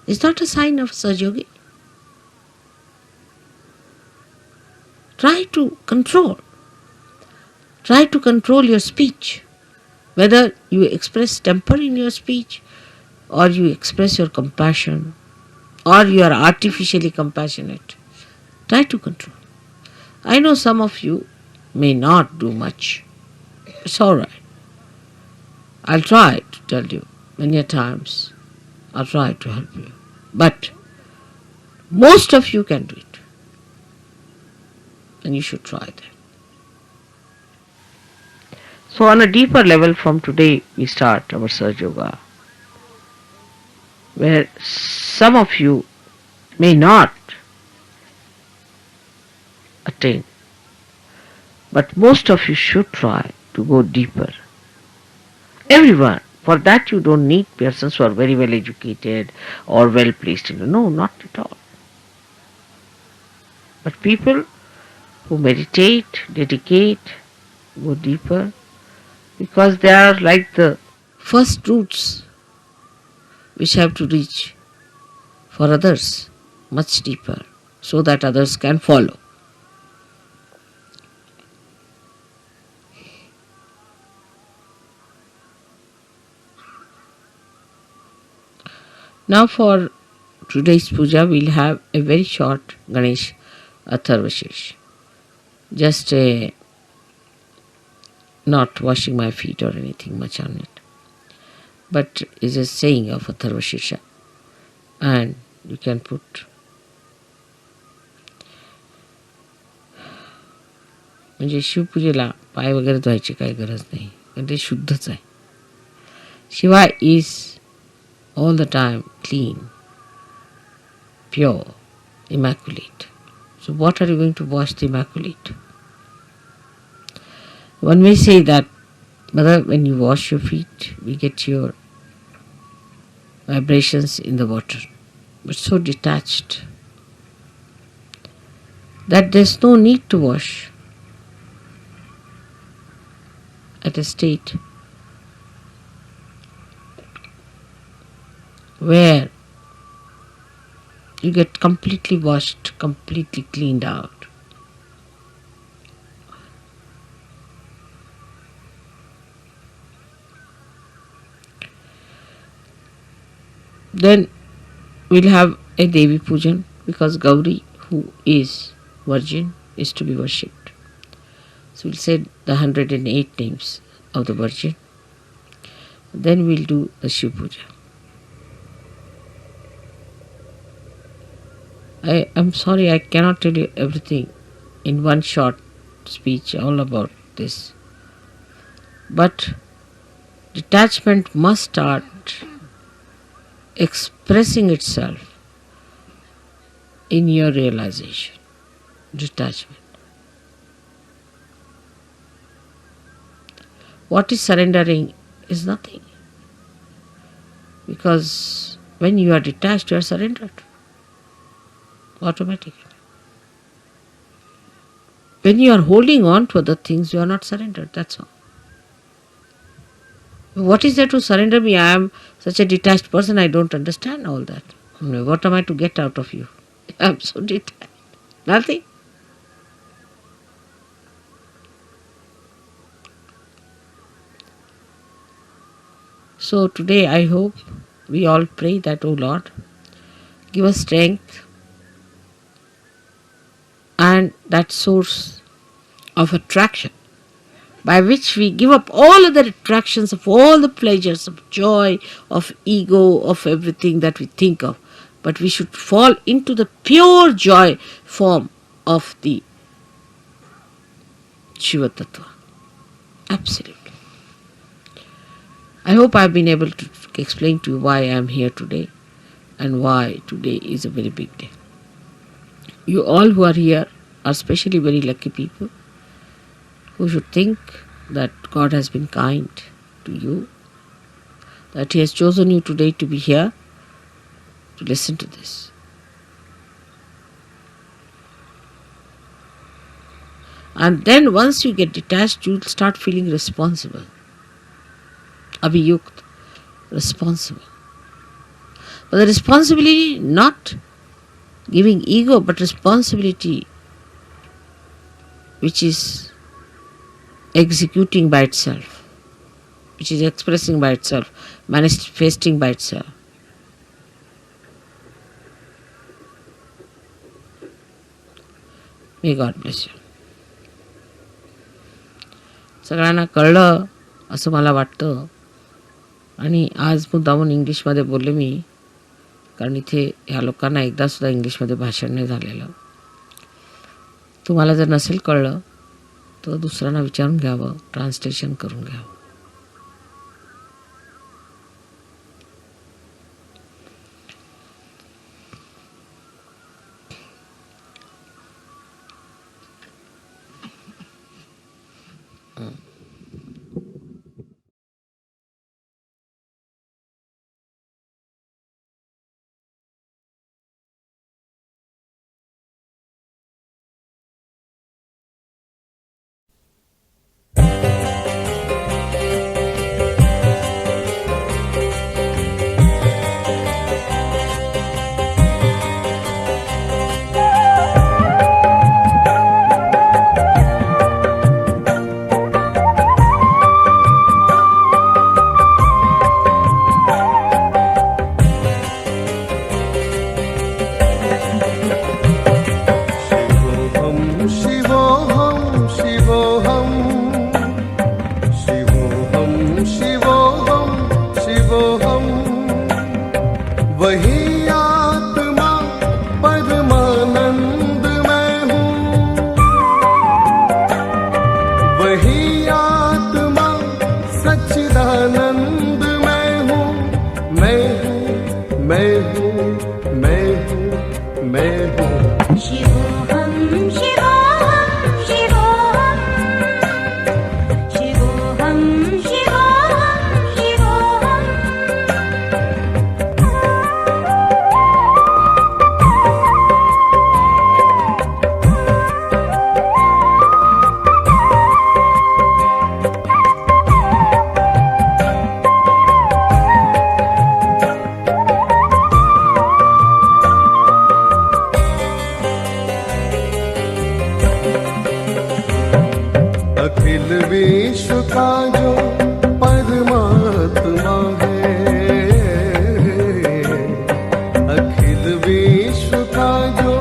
It's not a sign of Sahaj Yogi. Try to control. Try to control your speech. Whether you express temper in your speech, or you express your compassion, or you are artificially compassionate. Try to control. I know some of you may not do much. It's alright. I'll try to tell you many a times. I'll try to help you. But most of you can do it. And you should try that. So on a deeper level from today we start our Sahaj Yoga, where some of you may not attain, but most of you should try to go deeper. Everyone. For that you don't need persons who are very well educated or well placed. No, not at all. But people who meditate, dedicate, go deeper, because they are like the first roots which have to reach for others much deeper, so that others can follow. Now for today's puja, we'll have a very short Ganesh Atharvashirsh. Just not washing my feet or anything much on it, but is a saying of Atharvashirsha. And you can put म्हणजे शिवपूजेला पाय वगैरे धुवायची काही गरज नाही, कारण ते शुद्धच आहे. Shiva is all the time clean, pure, immaculate. So what are you going to wash the immaculate? One may say that, Mother, when you wash your feet, we get your vibrations in the water, but so detached that there's no need to wash at a state where you get completely washed, completely cleaned out. Then we'll have a Devi Pujan, because Gauri, who is virgin, is to be worshipped. So we'll say the 108 names of the Virgin. Then we'll do the Shiv Puja. I'm sorry, I cannot tell you everything in one short speech all about this. But detachment must start expressing itself in your realization. Detachment. What is surrendering is nothing. Because when you are detached, you are surrendered. Automatically. When you are holding on to other things, you are not surrendered. That's all. What is there to surrender me? I am such a detached person, I don't understand all that. What am I to get out of you? I am so detached. Nothing. So today I hope we all pray that, O Lord, give us strength and that source of attraction by which we give up all other attractions of all the pleasures of joy, of ego, of everything that we think of. But we should fall into the pure joy form of the Shiva Tattva. Absolutely. I hope I have been able to explain to you why I am here today and why today is a very big day. You all who are here are especially very lucky people who should think that God has been kind to you, that He has chosen you today to be here to listen to this. And then once you get detached, you will start feeling responsible. Abhiyukt, responsible. But the responsibility, not giving ego, but responsibility which is executing by itself, which is expressing by itself, manifesting by itself. May God bless you. सगळ्यांना कळलं असं मला वाटतं. आणि आज मुद्दामून इंग्लिशमध्ये बोलले मी, कारण इथे ह्या लोकांना एकदा सुद्धा इंग्लिशमध्ये भाषण नाही झालेलं. तुम्हाला जर नसेल कळलं तर दुसऱ्यांना विचारून घ्यावं, ट्रान्सलेशन करून घ्यावं. शिवोहम शिवोहम शिवोहम वही आत्मा परमानंद मैं हूँ, वही आत्मा सच्चिदानंद मैं हूँ, मैं हूँ, मैं हूँ, मैं हूँ, मैं हूँ। शिवोहम शिवोहम शिवोहम शिवोहम शिवोहम शिवोहम अखिल विश्व का जो परमात्मा है, अखिल विश्व का जो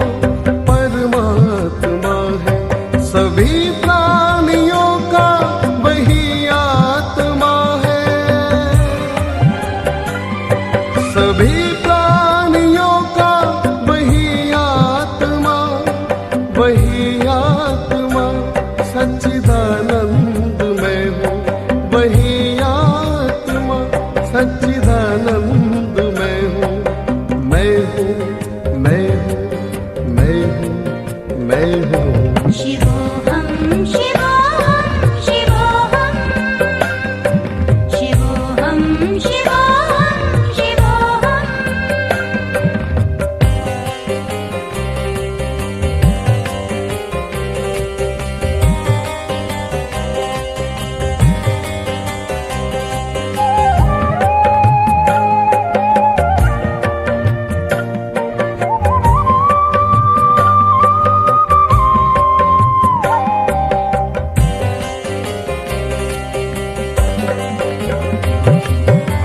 परमात्मा है, सभी प्राणियों का वही आत्मा है, सभी प्राणियों का वही आत्मा, वही आत्मा सच्चिदानंद मैं हूँ, वही आत्मा सच्चिदानंद मैं हूँ, मैं हूँ, मैं हूँ, मैं हूँ, मैं हूँ। शिवोहम शिवोहम शिवोहम शिवोहम शिवोहम शिवोहम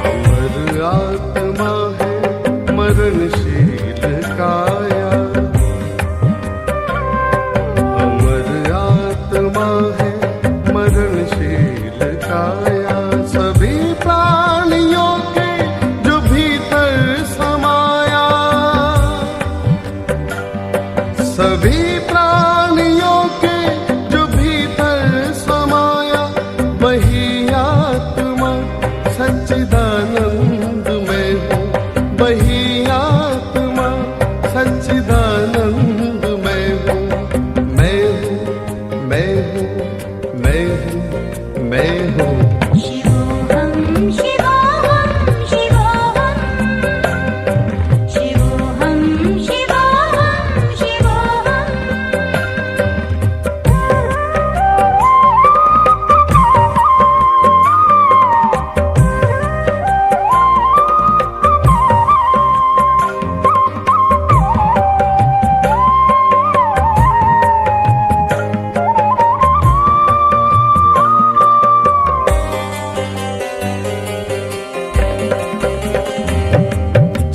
अमर आत्मा है मरणशील काया, अमर आत्मा है मरणशील काया, सभी प्राणियों के जो भीतर समाया, सभी प्राणियों के जो भीतर समाया, वही आत्मा सच्चिदानंद मैं हूँ, वही आत्मा सच्चिदानंद मैं हूँ, मैं हूँ, मैं हूँ, मैं हूँ, मैं हूँ। शिवोहम शिवोहम शिवोहम शिवोहम शिवोहम शिवोहम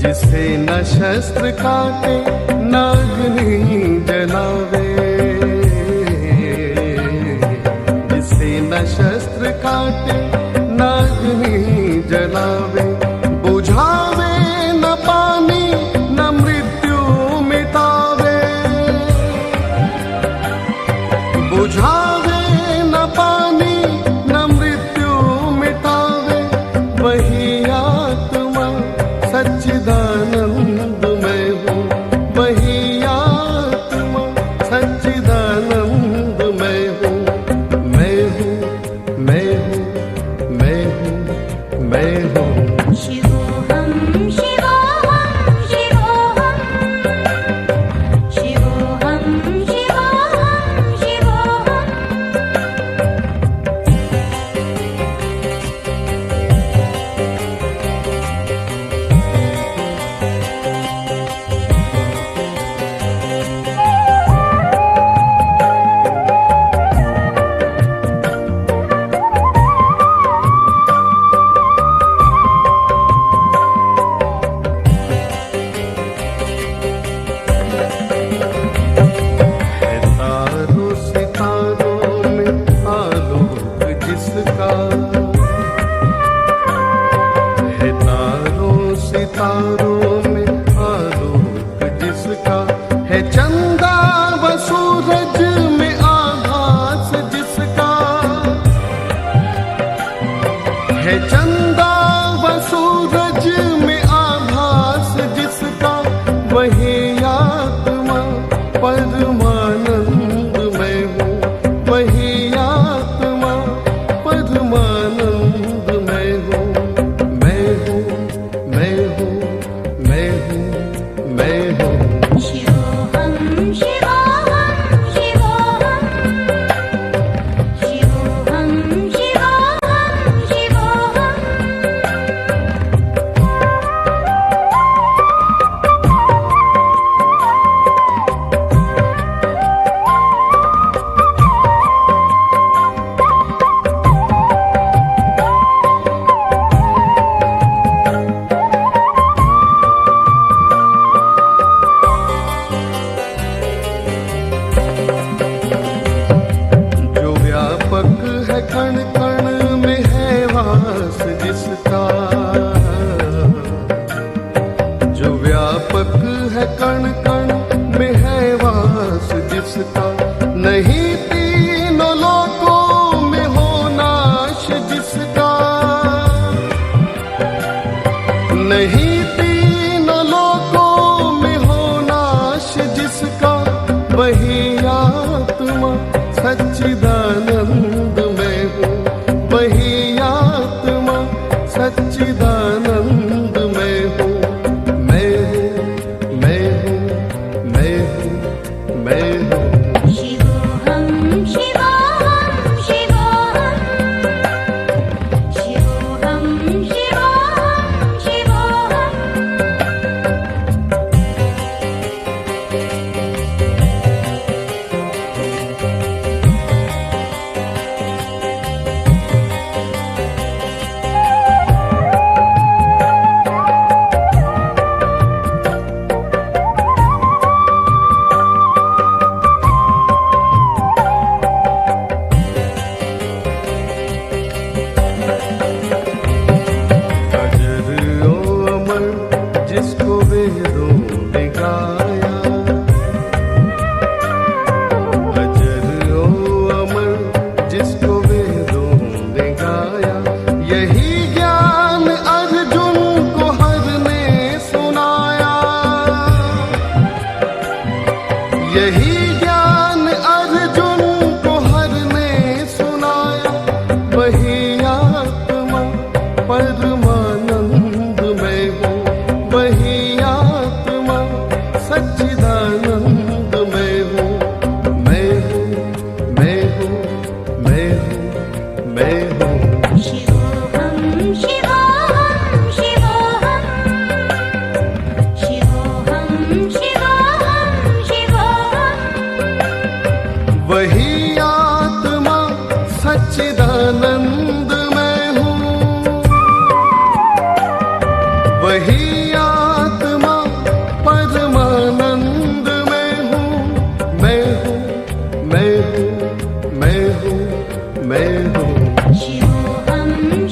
जिसे न शस्त्र काटे न अग्नि जलावे, जिसे न शस्त्र काटे न अग्नि जलावे, बुझावे न पानी न मृत्यु मिटावे, बुझावे न पानी न मृत्यु मिटावे, वही आत्मा सच्चिदानंद मैं हूँ, वही आत्मा सच्चिदानंद मैं हूँ, मैं हूँ, मैं हूँ, मैं हूँ, मैं हूँ। शिवोहम शिवोहम शिवोहम शिवोहम शिवोहम शिवोहम जिसका, है तारों सितारों में आलोक जिसका, है चंदा व सूरज में आभास जिसका, है चंदा व सूरज में आभास जिसका, वही आत्मा परमानंद में हूँ, वही आत्मा परमानंद में हूँ, मैं हूँ, मैं हूँ, मैं हूँ, मैं हूँ। शिवोहम शिवोहम शिवोहम शिवोहम शिवोहम शिवोहम जो व्यापक है कण कण में है वास जिसका, जो व्यापक है कण कण में है वास जिसका, नहीं तीनों लोकों में हो नाश जिसका, नहीं तीनों लोकों में हो नाश जिसका, वही आत्मा सच्चिदानंद में हूँ, वही आत्मा सच्चिदानंद में हूँ, मैं हूँ, मैं हूँ, मैं हूँ, मैं हूँ। शिवोहम शिवोहम शिवोहम शिवोहम शिवोहम शिवोहम अजर ओ अमर जिसको वेदों ने गाया, अजर ओ अमर जिसको वेदों ने गाया, यही ज्ञान अर्जुन को हर ने सुनाया, यही ज्ञान अर्जुन को हर ने सुनाया, वही आत्मा परमानंद में हूँ, वही आत्मा सच्चिदानंद में हूँ, मैं हूँ, मैं हूँ, मैं हूँ, मैं हूँ। शिवोहम शिवोहम शिवोहम शिवोहम शिवोहम शिवोहम वही आत्मा सच्चिदानंद में हूँ, वही आत्मा परमानंद में हूँ, मैं हूँ, मैं हूँ, मैं हूँ, मैं हूँ। शिवोहम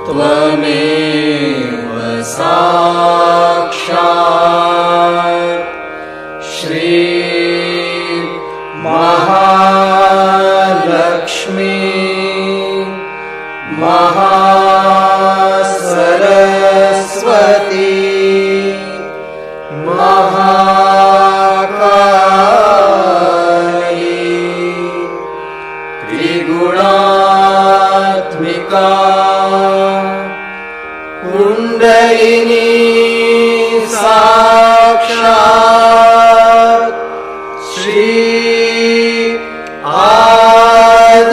त्वमेव साक्षात् श्री महालक्ष्मी महासरस्वती महाकाली त्रिगुणात्मिका कुंडलिनी साक्षात् श्री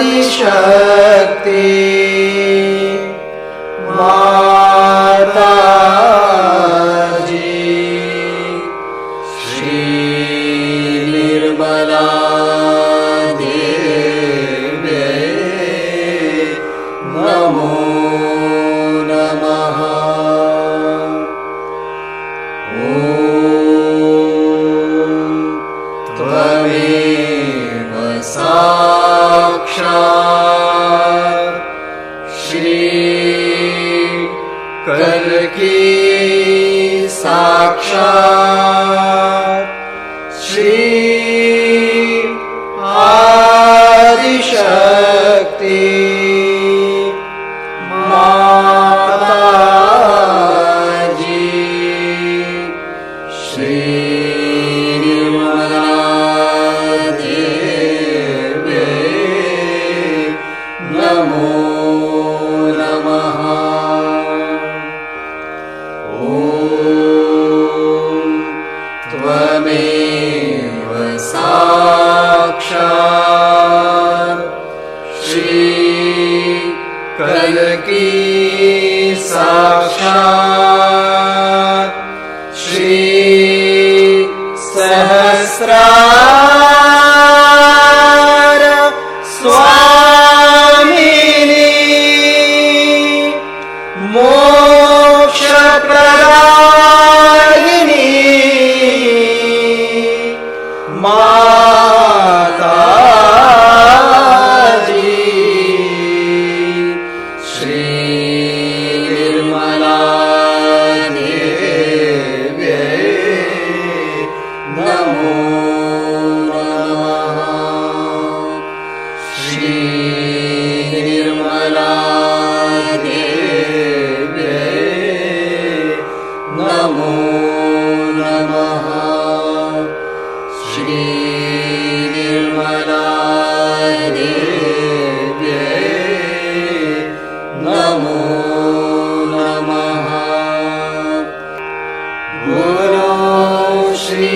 आदिशक्ति माताजी श्री निर्मला देवे नमो नमः। त्वमेव साक्षात् श्री कल्की साक्षात् श्री आदिशक्ति माताजी श्री निर्मला देवे नमो नमः। त्वमेव साक्षात् श्री कल्की साक्षात् श्री सहस्रार स्वामिनी मोक्षप्रदायिनी माताजी श्री निर्मला देवे नमो नमः। श्री निर्मला देवे नमो नमः। श्री निर्मला देवे नमो नमः। बोलो श्री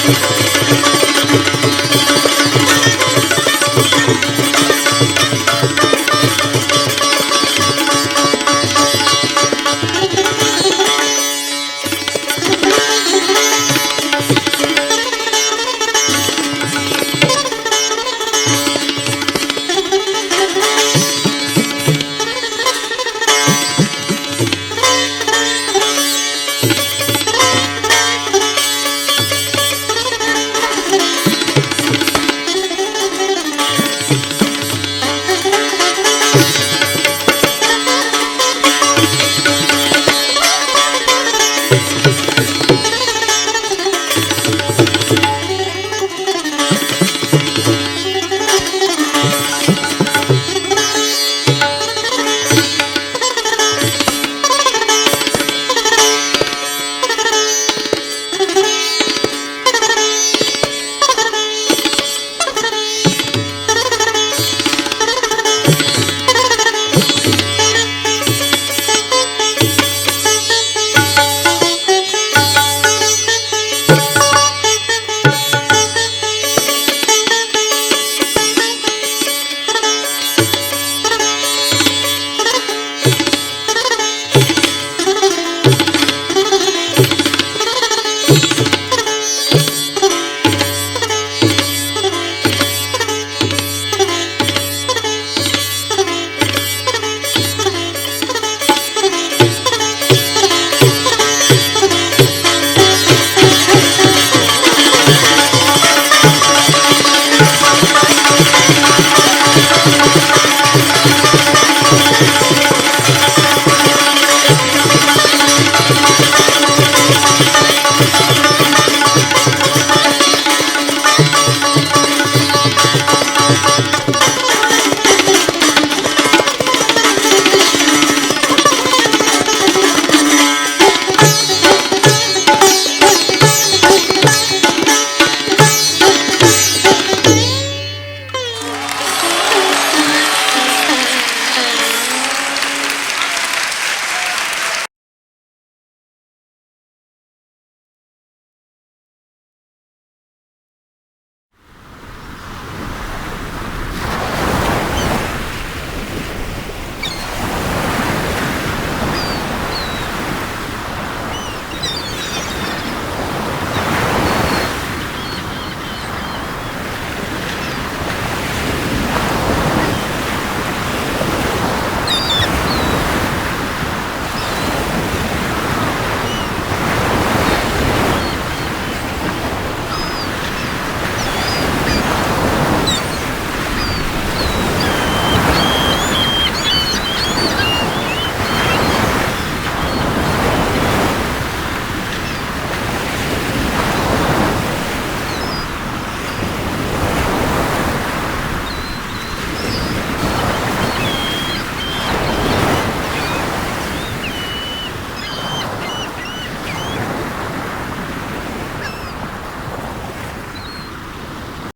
Shivoham